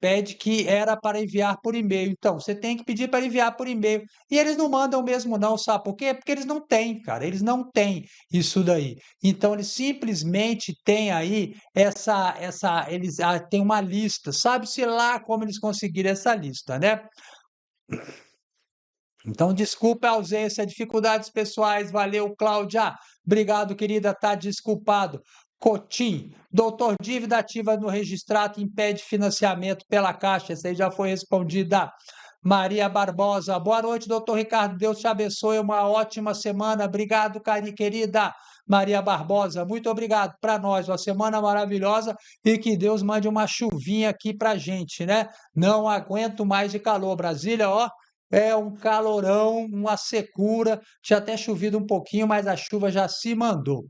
Speaker 1: pede que era para enviar por e-mail. Então, você tem que pedir para enviar por e-mail. E eles não mandam mesmo não, sabe por quê? Porque eles não têm, cara, eles não têm isso daí. Então, eles simplesmente têm aí eles têm uma lista, sabe-se lá como eles conseguiram essa lista, né? Então, desculpa a ausência, dificuldades pessoais. Valeu, Cláudia. Obrigado, querida. Tá desculpado. Cotim, doutor, dívida ativa no registrado impede financiamento pela Caixa. Essa aí já foi respondida. Maria Barbosa, boa noite, doutor Ricardo. Deus te abençoe. Uma ótima semana. Obrigado, querida. Maria Barbosa, muito obrigado para nós. Uma semana maravilhosa e que Deus mande uma chuvinha aqui para gente, né? Não aguento mais de calor. Brasília, ó. É um calorão, uma secura. Tinha até chovido um pouquinho, mas a chuva já se mandou.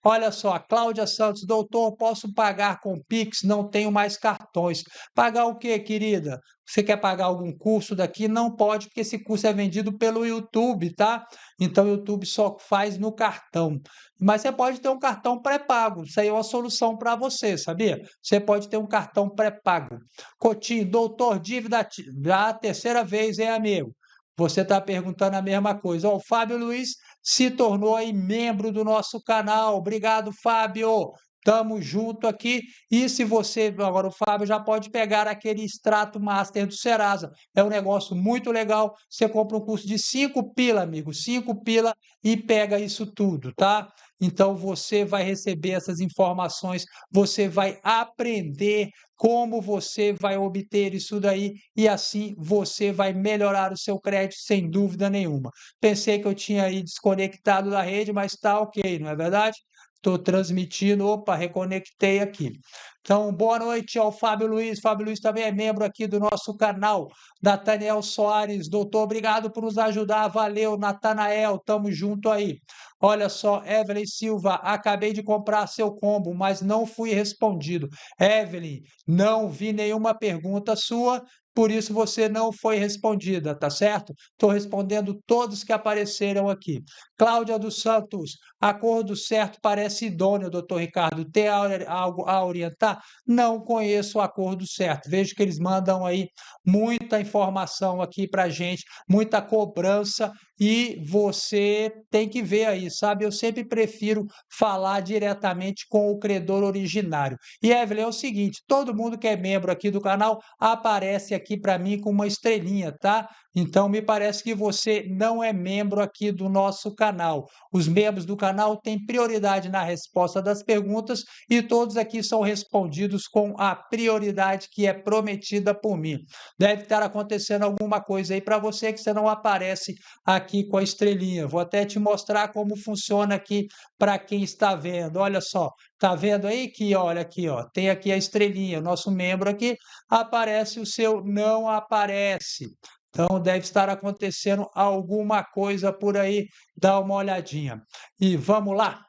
Speaker 1: Olha só, Cláudia Santos, doutor, posso pagar com Pix? Não tenho mais cartões. Pagar o quê, querida? Você quer pagar algum curso daqui? Não pode, porque esse curso é vendido pelo YouTube, tá? Então o YouTube só faz no cartão. Mas você pode ter um cartão pré-pago. Isso aí é uma solução para você, sabia? Você pode ter um cartão pré-pago. Coutinho, doutor, dívida já a terceira vez, hein, amigo? Você está perguntando a mesma coisa. Ó, o Fábio Luiz se tornou aí membro do nosso canal. Obrigado, Fábio. Tamo junto aqui. E se você, agora o Fábio já pode pegar aquele extrato master do Serasa. É um negócio muito legal. Você compra um curso de 5 pila, amigo, 5 pila e pega isso tudo, tá? Então você vai receber essas informações, você vai aprender como você vai obter isso daí e assim você vai melhorar o seu crédito sem dúvida nenhuma. Pensei que eu tinha aí desconectado da rede, mas está ok, não é verdade? Estou transmitindo, opa, reconectei aqui. Então, boa noite ao Fábio Luiz. Fábio Luiz também é membro aqui do nosso canal. Natanael Soares, doutor, obrigado por nos ajudar. Valeu, Natanael, tamo junto aí. Olha só, Evelyn Silva, acabei de comprar seu combo, mas não fui respondido. Evelyn, não vi nenhuma pergunta sua, por isso você não foi respondida, tá certo? Estou respondendo todos que apareceram aqui. Cláudia dos Santos, acordo certo parece idôneo, doutor Ricardo. Tem algo a orientar? Não conheço o acordo certo. Vejo que eles mandam aí muita informação aqui para gente, muita cobrança, e você tem que ver aí, sabe? Eu sempre prefiro falar diretamente com o credor originário. E Evelyn, é o seguinte, todo mundo que é membro aqui do canal aparece aqui para mim com uma estrelinha, tá? Então me parece que você não é membro aqui do nosso canal. Os membros do canal têm prioridade na resposta das perguntas e todos aqui são respondidos com a prioridade que é prometida por mim. Deve estar acontecendo alguma coisa aí para você que você não aparece aqui com a estrelinha. Vou até te mostrar como funciona aqui para quem está vendo. Olha só, tá vendo aí que olha aqui, ó, tem aqui a estrelinha, nosso membro aqui, aparece o seu não aparece. Então deve estar acontecendo alguma coisa por aí, dá uma olhadinha. E vamos lá.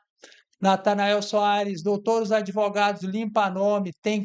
Speaker 1: Natanael Soares, doutor, os advogados limpa nome, tem.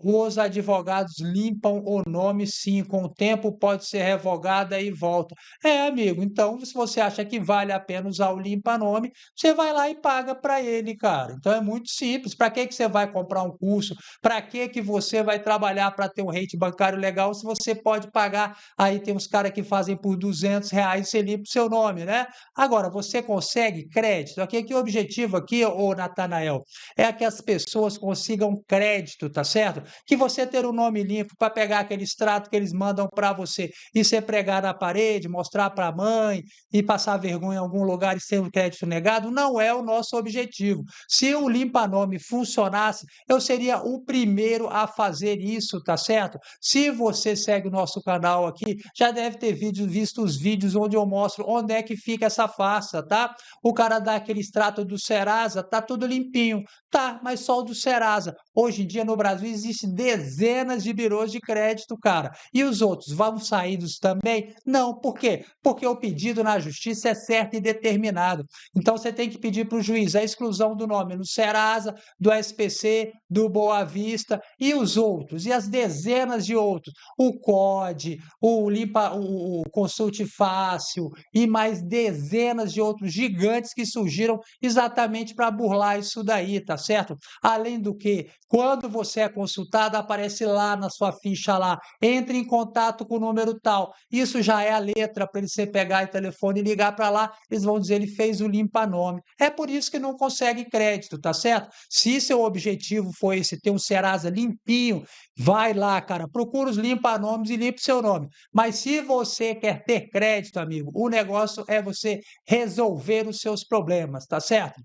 Speaker 1: Os advogados limpam o nome, sim, com o tempo pode ser revogada e volta. É, amigo, então se você acha que vale a pena usar o limpa-nome, você vai lá e paga para ele, cara. Então é muito simples. Para que que você vai comprar um curso? Para que que você vai trabalhar para ter um rate bancário legal se você pode pagar? Aí tem uns caras que fazem por R$ 200 e você limpa o seu nome, né? Agora, você consegue crédito? Aqui, que o objetivo aqui, ô Natanael, é que as pessoas consigam crédito, tá certo? Que você ter o nome limpo para pegar aquele extrato que eles mandam para você e você pregar na parede, mostrar para a mãe e passar vergonha em algum lugar e ser um crédito negado, não é o nosso objetivo. Se o limpa-nome funcionasse, eu seria o primeiro a fazer isso, tá certo? Se você segue o nosso canal aqui, já deve ter visto os vídeos onde eu mostro onde é que fica essa farsa, tá? O cara dá aquele extrato do Serasa, tá tudo limpinho. Tá, mas só o do Serasa. Hoje em dia no Brasil existe existem dezenas de birôs de crédito, cara. E os outros vão saídos também? Não, por quê? Porque o pedido na justiça é certo e determinado. Então você tem que pedir para o juiz a exclusão do nome no Serasa, do SPC, do Boa Vista e os outros, e as dezenas de outros, o COD, o Consulte Fácil e mais dezenas de outros gigantes que surgiram exatamente para burlar isso daí, tá certo? Além do que, quando você é consultado, aparece lá na sua ficha lá, entre em contato com o número tal. Isso já é a letra para você pegar o telefone e ligar para lá, eles vão dizer ele fez o limpa-nome. É por isso que não consegue crédito, tá certo? Se seu objetivo foi esse, ter um Serasa limpinho, vai lá, cara, procura os limpa-nomes e limpa seu nome. Mas se você quer ter crédito, amigo, o negócio é você resolver os seus problemas, tá certo?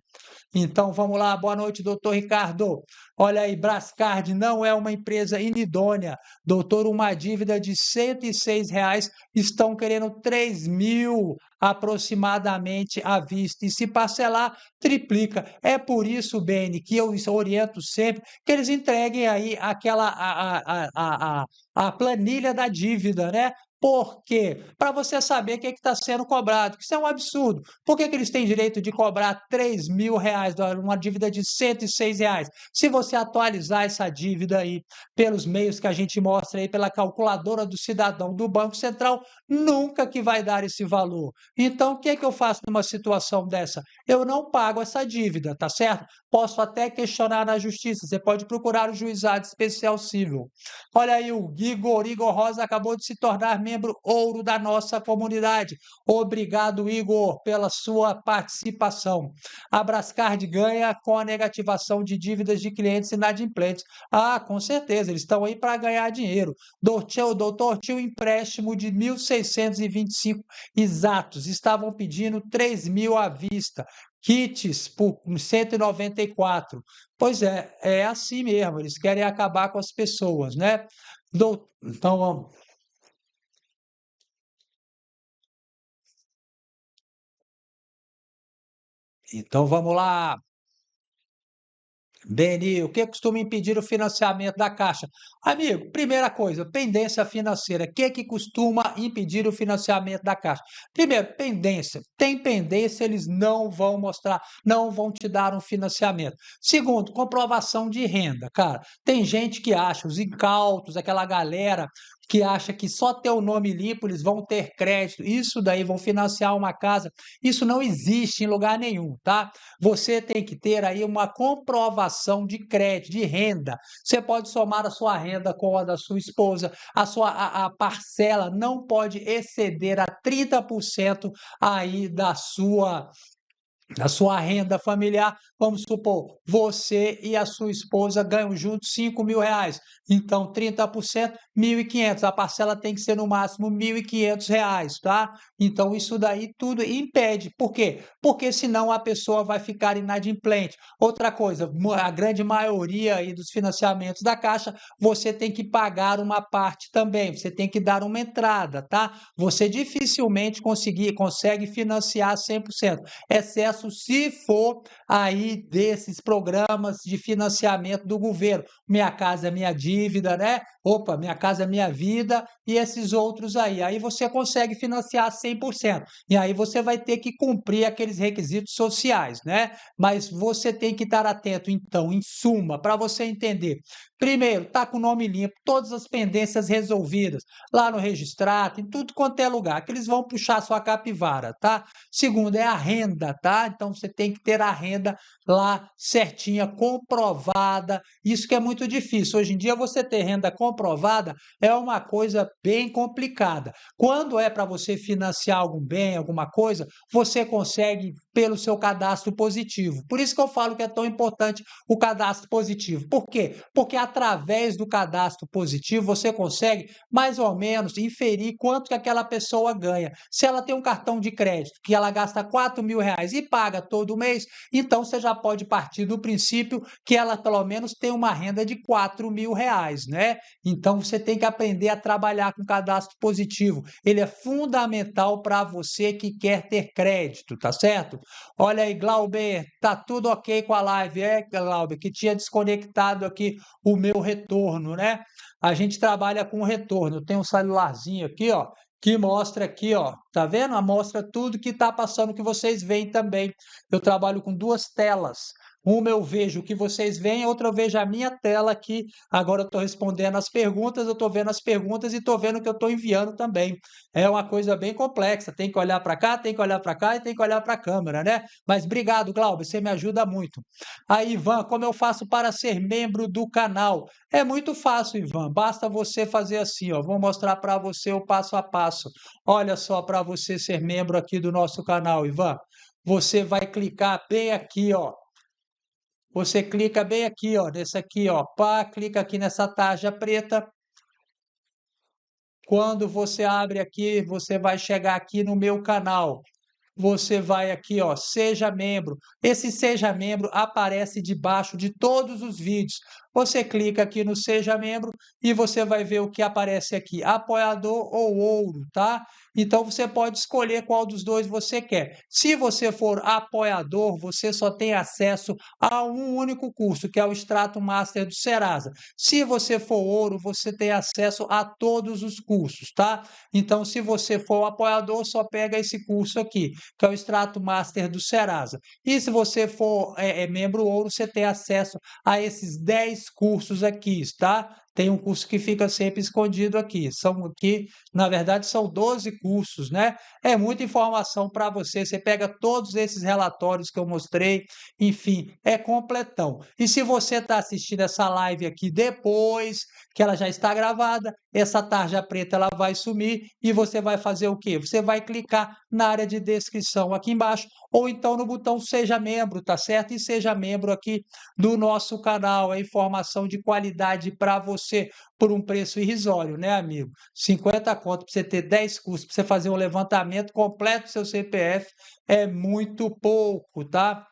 Speaker 1: Então vamos lá, boa noite, doutor Ricardo. Olha aí, Brascard não é uma empresa inidônea. Doutor, uma dívida de R$ 106, estão querendo 3.000 aproximadamente à vista. E se parcelar, triplica. É por isso, Beni, que eu oriento sempre que eles entreguem aí aquela a planilha da dívida, né? Por quê? Para você saber o que está sendo cobrado, que isso é um absurdo. Por que eles têm direito de cobrar R$ 3.000, uma dívida de R$ 106? Se você atualizar essa dívida aí pelos meios que a gente mostra aí, pela calculadora do cidadão do Banco Central, nunca que vai dar esse valor. Então, o que é que eu faço numa situação dessa? Eu não pago essa dívida, tá certo? Posso até questionar na justiça, você pode procurar o juizado especial civil. Olha aí, o Igor Rosa acabou de se tornar membro ouro da nossa comunidade. Obrigado, Igor, pela sua participação. A Brascard ganha com a negativação de dívidas de clientes inadimplentes. Ah, com certeza, eles estão aí para ganhar dinheiro. Doutor, tinha um empréstimo de 1.625 exatos, estavam pedindo 3.000 à vista. Kits por 194. Pois é assim mesmo, eles querem acabar com as pessoas, né? Então, vamos lá. Beni, o que costuma impedir o financiamento da Caixa? Amigo, primeira coisa, pendência financeira. O que costuma impedir o financiamento da Caixa? Primeiro, pendência. Tem pendência, eles não vão mostrar, não vão te dar um financiamento. Segundo, comprovação de renda. Cara, tem gente que acha, os incautos, aquela galera que acha que só ter o nome limpo eles vão ter crédito. Isso daí vão financiar uma casa. Isso não existe em lugar nenhum, tá? Você tem que ter aí uma comprovação de crédito, de renda. Você pode somar a sua renda com a da sua esposa, a parcela não pode exceder a 30% aí da sua renda familiar. Vamos supor, você e a sua esposa ganham juntos R$ 5.000. Então, 30%, 1.500. A parcela tem que ser no máximo R$ 1.500, tá? Então, isso daí tudo impede. Por quê? Porque senão a pessoa vai ficar inadimplente. Outra coisa, a grande maioria aí dos financiamentos da Caixa, você tem que pagar uma parte também. Você tem que dar uma entrada, tá? Você dificilmente consegue financiar 100%, excesso se for aí desses programas de financiamento do governo. Minha Casa Minha Dívida, né? Opa, Minha Casa Minha Vida e esses outros aí. Aí você consegue financiar 100%. E aí você vai ter que cumprir aqueles requisitos sociais, né? Mas você tem que estar atento, então, em suma, para você entender. Primeiro, tá com o nome limpo, todas as pendências resolvidas, lá no registrado, em tudo quanto é lugar, que eles vão puxar sua capivara, tá? Segundo, é a renda, tá? Então você tem que ter a renda lá certinha, comprovada. Isso que é muito difícil. Hoje em dia, você ter renda comprovada é uma coisa bem complicada. Quando é para você financiar algum bem, alguma coisa, você consegue pelo seu cadastro positivo. Por isso que eu falo que é tão importante o cadastro positivo. Por quê? Porque através do cadastro positivo você consegue mais ou menos inferir quanto que aquela pessoa ganha. Se ela tem um cartão de crédito que ela gasta R$ 4.000 e paga todo mês, então você já pode partir do princípio que ela pelo menos tem uma renda de R$ 4.000, né? Então você tem que aprender a trabalhar com cadastro positivo. Ele é fundamental para você que quer ter crédito, tá certo? Olha aí, Glauber, tá tudo ok com a live, Glauber, que tinha desconectado aqui o o meu retorno, né? A gente trabalha com retorno. Tem um celularzinho aqui, ó, que mostra aqui, ó, tá vendo? Mostra tudo que tá passando, que vocês veem também. Eu trabalho com duas telas. Uma eu vejo o que vocês veem, outra eu vejo a minha tela aqui. Agora eu estou respondendo as perguntas, eu estou vendo as perguntas e estou vendo o que eu estou enviando também. É uma coisa bem complexa. Tem que olhar para cá, tem que olhar para cá e tem que olhar para a câmera, né? Mas obrigado, Glauber, você me ajuda muito. Aí, Ivan, como eu faço para ser membro do canal? É muito fácil, Ivan. Basta você fazer assim, ó. Vou mostrar para você o passo a passo. Olha só, para você ser membro aqui do nosso canal, Ivan. Você vai clicar bem aqui, ó. Você clica bem aqui, ó, nesse aqui, ó. Pá, clica aqui nessa tarja preta. Quando você abre aqui, você vai chegar aqui no meu canal. Você vai aqui, ó, seja membro. Esse seja membro aparece debaixo de todos os vídeos. Você clica aqui no seja membro e você vai ver o que aparece aqui, apoiador ou ouro, tá? Então você pode escolher qual dos dois você quer. Se você for apoiador, você só tem acesso a um único curso, que é o Extrato Master do Serasa. Se você for ouro, você tem acesso a todos os cursos, tá? Então, se você for apoiador, só pega esse curso aqui, que é o Extrato Master do Serasa. E se você for membro ouro, você tem acesso a esses 10 cursos aqui, tá? Tem um curso que fica sempre escondido aqui. São aqui, na verdade, são 12 cursos, né? É muita informação para você. Você pega todos esses relatórios que eu mostrei, enfim, é completão. E se você está assistindo essa live aqui depois que ela já está gravada, essa tarja preta ela vai sumir e você vai fazer o quê? Você vai clicar na área de descrição aqui embaixo ou então no botão seja membro, tá certo? E seja membro aqui do nosso canal, é informação de qualidade para você por um preço irrisório, né, amigo? 50 conto para você ter 10 cursos, para você fazer um levantamento completo do seu CPF é muito pouco, tá?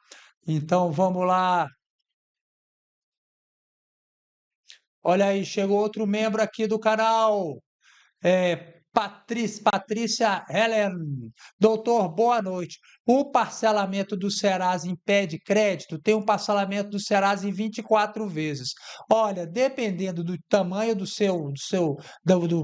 Speaker 1: Então vamos lá. Olha aí, chegou outro membro aqui do canal. Patrícia Helen. Doutor, boa noite. O parcelamento do Serasa impede crédito? Tem um parcelamento do Serasa em 24 vezes. Olha, dependendo do tamanho do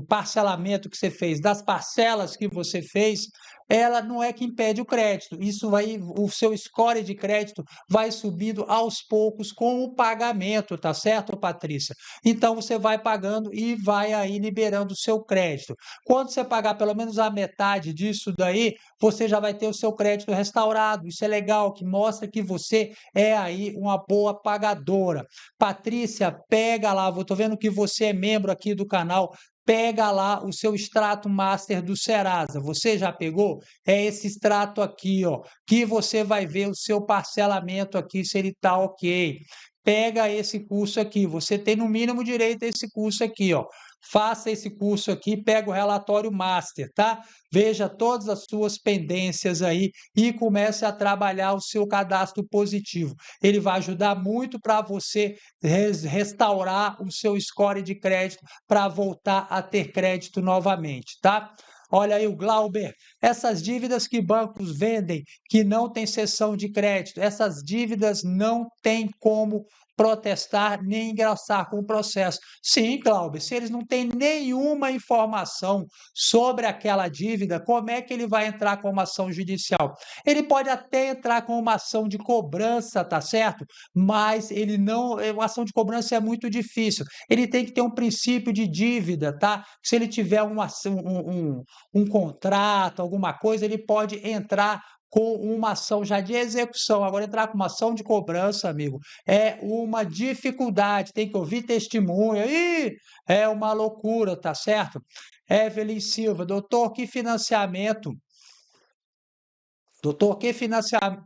Speaker 1: parcelamento que você fez, das parcelas que você fez, ela não é que impede o crédito. Isso vai, o seu score de crédito vai subindo aos poucos com o pagamento, tá certo, Patrícia? Então você vai pagando e vai aí liberando o seu crédito. Quando você pagar pelo menos a metade disso daí, você já vai ter o seu crédito restaurado. Isso é legal, que mostra que você é aí uma boa pagadora. Patrícia, pega lá, estou vendo que você é membro aqui do canal. Pega lá o seu extrato master do Serasa. Você já pegou? É esse extrato aqui, ó, que você vai ver o seu parcelamento aqui, se ele está ok. Pega esse curso aqui. Você tem no mínimo direito a esse curso aqui, ó. Faça esse curso aqui, pega o relatório master, tá? Veja todas as suas pendências aí e comece a trabalhar o seu cadastro positivo. Ele vai ajudar muito para você restaurar o seu score de crédito para voltar a ter crédito novamente, tá? Olha aí o Glauber, essas dívidas que bancos vendem que não tem cessão de crédito, essas dívidas não tem como protestar nem ingressar com o processo. Sim, Cláudio, se eles não têm nenhuma informação sobre aquela dívida, como é que ele vai entrar com uma ação judicial? Ele pode até entrar com uma ação de cobrança, tá certo? Mas ele não, uma ação de cobrança é muito difícil. Ele tem que ter um princípio de dívida, tá? Se ele tiver um contrato, alguma coisa, ele pode entrar com uma ação já de execução. Agora, entrar com uma ação de cobrança, amigo, é uma dificuldade, tem que ouvir testemunha, e é uma loucura, tá certo? Evelyn Silva, doutor, que financiamento? Doutor, que financiamento?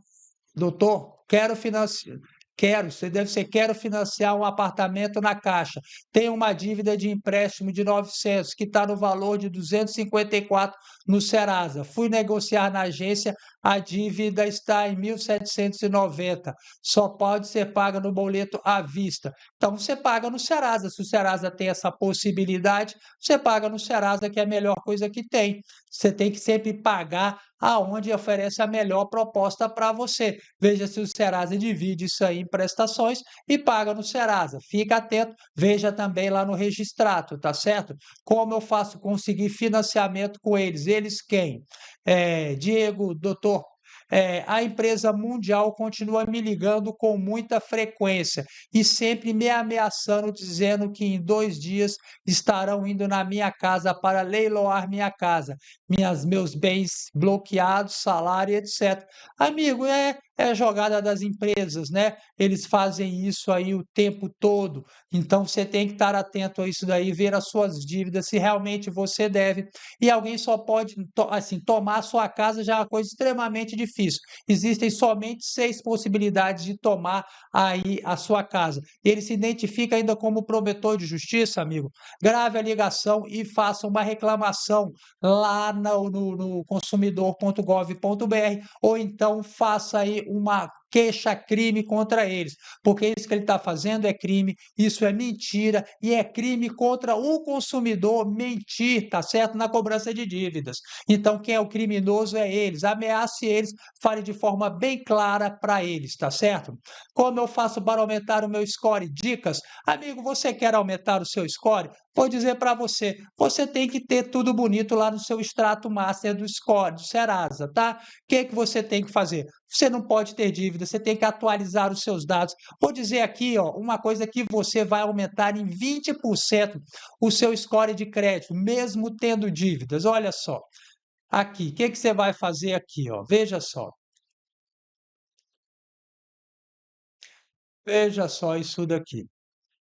Speaker 1: Doutor, quero financiar. Quero, você deve ser, quero financiar um apartamento na Caixa. Tenho uma dívida de empréstimo de 900, que está no valor de 254 no Serasa. Fui negociar na agência, a dívida está em 1.790. Só pode ser paga no boleto à vista. Então você paga no Serasa. Se o Serasa tem essa possibilidade, você paga no Serasa, que é a melhor coisa que tem. Você tem que sempre pagar aonde oferece a melhor proposta para você. Veja se o Serasa divide isso aí em prestações e paga no Serasa. Fica atento, veja também lá no Registrato, tá certo? Como eu faço conseguir financiamento com eles? Eles quem? Diego, doutor. A empresa mundial continua me ligando com muita frequência e sempre me ameaçando, dizendo que em 2 dias estarão indo na minha casa para leiloar minha casa, meus bens bloqueados, salário, etc. Amigo, é jogada das empresas, né? Eles fazem isso aí o tempo todo. Então você tem que estar atento a isso daí, ver as suas dívidas, se realmente você deve. E alguém só pode, assim, tomar a sua casa já é uma coisa extremamente difícil. Existem somente 6 possibilidades de tomar aí a sua casa. Ele se identifica ainda como promotor de justiça, amigo. Grave a ligação e faça uma reclamação lá no consumidor.gov.br ou então faça aí uma queixa-crime contra eles, porque isso que ele está fazendo é crime, isso é mentira e é crime contra o consumidor mentir, tá certo? Na cobrança de dívidas. Então, quem é o criminoso é eles. Ameace eles, fale de forma bem clara para eles, tá certo? Como eu faço para aumentar o meu score? Dicas. Amigo, você quer aumentar o seu score? Vou dizer para você, você tem que ter tudo bonito lá no seu extrato master do score, do Serasa, tá? O que você tem que fazer? Você não pode ter dívida, você tem que atualizar os seus dados. Vou dizer aqui, ó, uma coisa que você vai aumentar em 20% o seu score de crédito, mesmo tendo dívidas. Olha só, aqui, o que você vai fazer aqui, ó? Veja só isso daqui.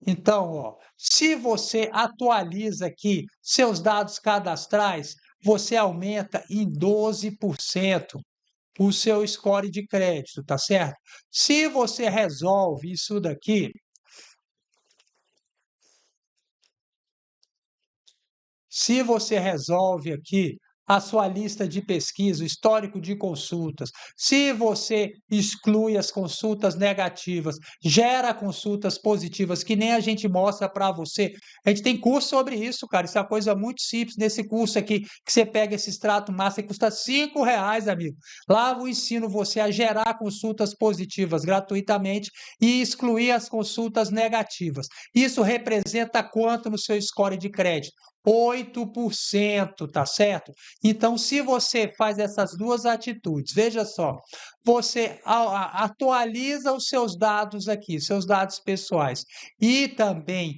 Speaker 1: Então, ó, se você atualiza aqui seus dados cadastrais, você aumenta em 12% o seu score de crédito, tá certo? Se você resolve isso daqui, se você resolve aqui a sua lista de pesquisa, o histórico de consultas, se você exclui as consultas negativas, gera consultas positivas, que nem a gente mostra para você. A gente tem curso sobre isso, cara. Isso é uma coisa muito simples nesse curso aqui, que você pega esse extrato master, custa R$ 5, amigo. Lá eu ensino você a gerar consultas positivas gratuitamente e excluir as consultas negativas. Isso representa quanto no seu score de crédito? 8%, tá certo? Então, se você faz essas duas atitudes, veja só, você atualiza os seus dados aqui, seus dados pessoais, e também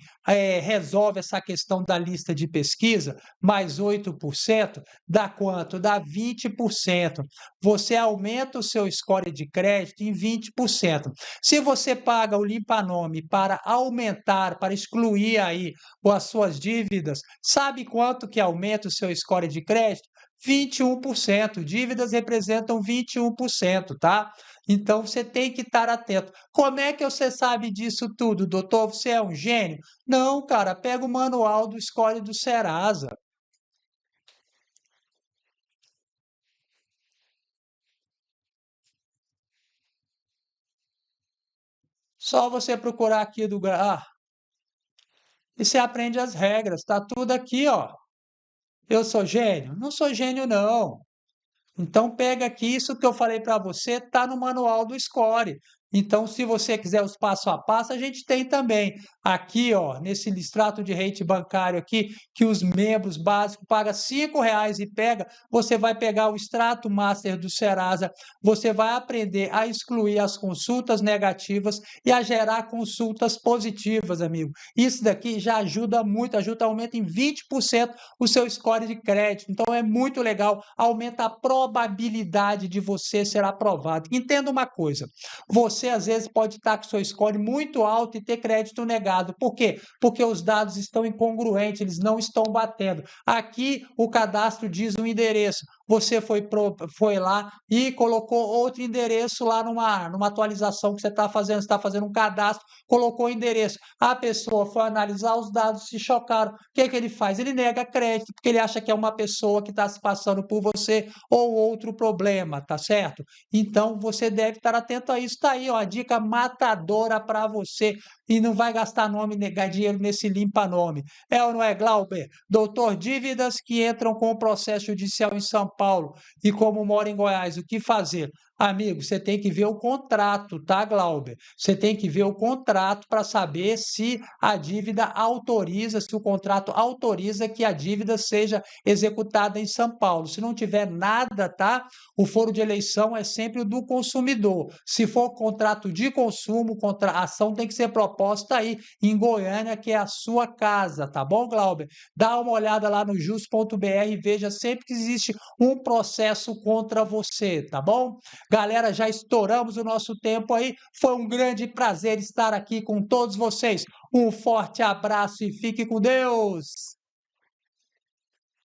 Speaker 1: resolve essa questão da lista de pesquisa, mais 8%, dá quanto? Dá 20%. Você aumenta o seu score de crédito em 20%. Se você paga o limpa-nome para aumentar, para excluir aí as suas dívidas, sabe quanto que aumenta o seu score de crédito? 21%. Dívidas representam 21%, tá? Então você tem que estar atento. Como é que você sabe disso tudo, doutor? Você é um gênio? Não, cara, pega o manual do score do Serasa. Só você procurar aqui e você aprende as regras. Tá tudo aqui, ó. Eu sou gênio? Não sou gênio, não. Então pega aqui isso que eu falei para você, está no manual do Score. Então, se você quiser os passo a passo, a gente tem também aqui, ó, nesse extrato de rate bancário aqui, que os membros básicos pagam R$ 5 e pega, você vai pegar o extrato master do Serasa, você vai aprender a excluir as consultas negativas e a gerar consultas positivas, amigo. Isso daqui já ajuda muito, ajuda, aumenta em 20% o seu score de crédito. Então é muito legal, aumenta a probabilidade de você ser aprovado. Entenda uma coisa, você às vezes pode estar com seu score muito alto e ter crédito negado. Por quê? Porque os dados estão incongruentes, eles não estão batendo. Aqui o cadastro diz um endereço, você foi lá e colocou outro endereço lá numa atualização que você está fazendo um cadastro, colocou o endereço. A pessoa foi analisar os dados, se chocaram. O que que ele faz? Ele nega crédito, porque ele acha que é uma pessoa que está se passando por você ou outro problema, tá certo? Então você deve estar atento a isso. Está aí, ó, a dica matadora para você e não vai gastar gastar dinheiro nesse limpa-nome. É ou não é, Glauber? Doutor, dívidas que entram com o processo judicial em São Paulo e como mora em Goiás, o que fazer? Amigo, você tem que ver o contrato, tá, Glauber? Você tem que ver o contrato para saber se a dívida autoriza, se o contrato autoriza que a dívida seja executada em São Paulo. Se não tiver nada, tá? O foro de eleição é sempre o do consumidor. Se for contrato de consumo, a ação tem que ser proposta aí em Goiânia, que é a sua casa, tá bom, Glauber? Dá uma olhada lá no jus.br e veja sempre que existe um processo contra você, tá bom? Galera, já estouramos o nosso tempo aí. Foi um grande prazer estar aqui com todos vocês. Um forte abraço e fique com Deus!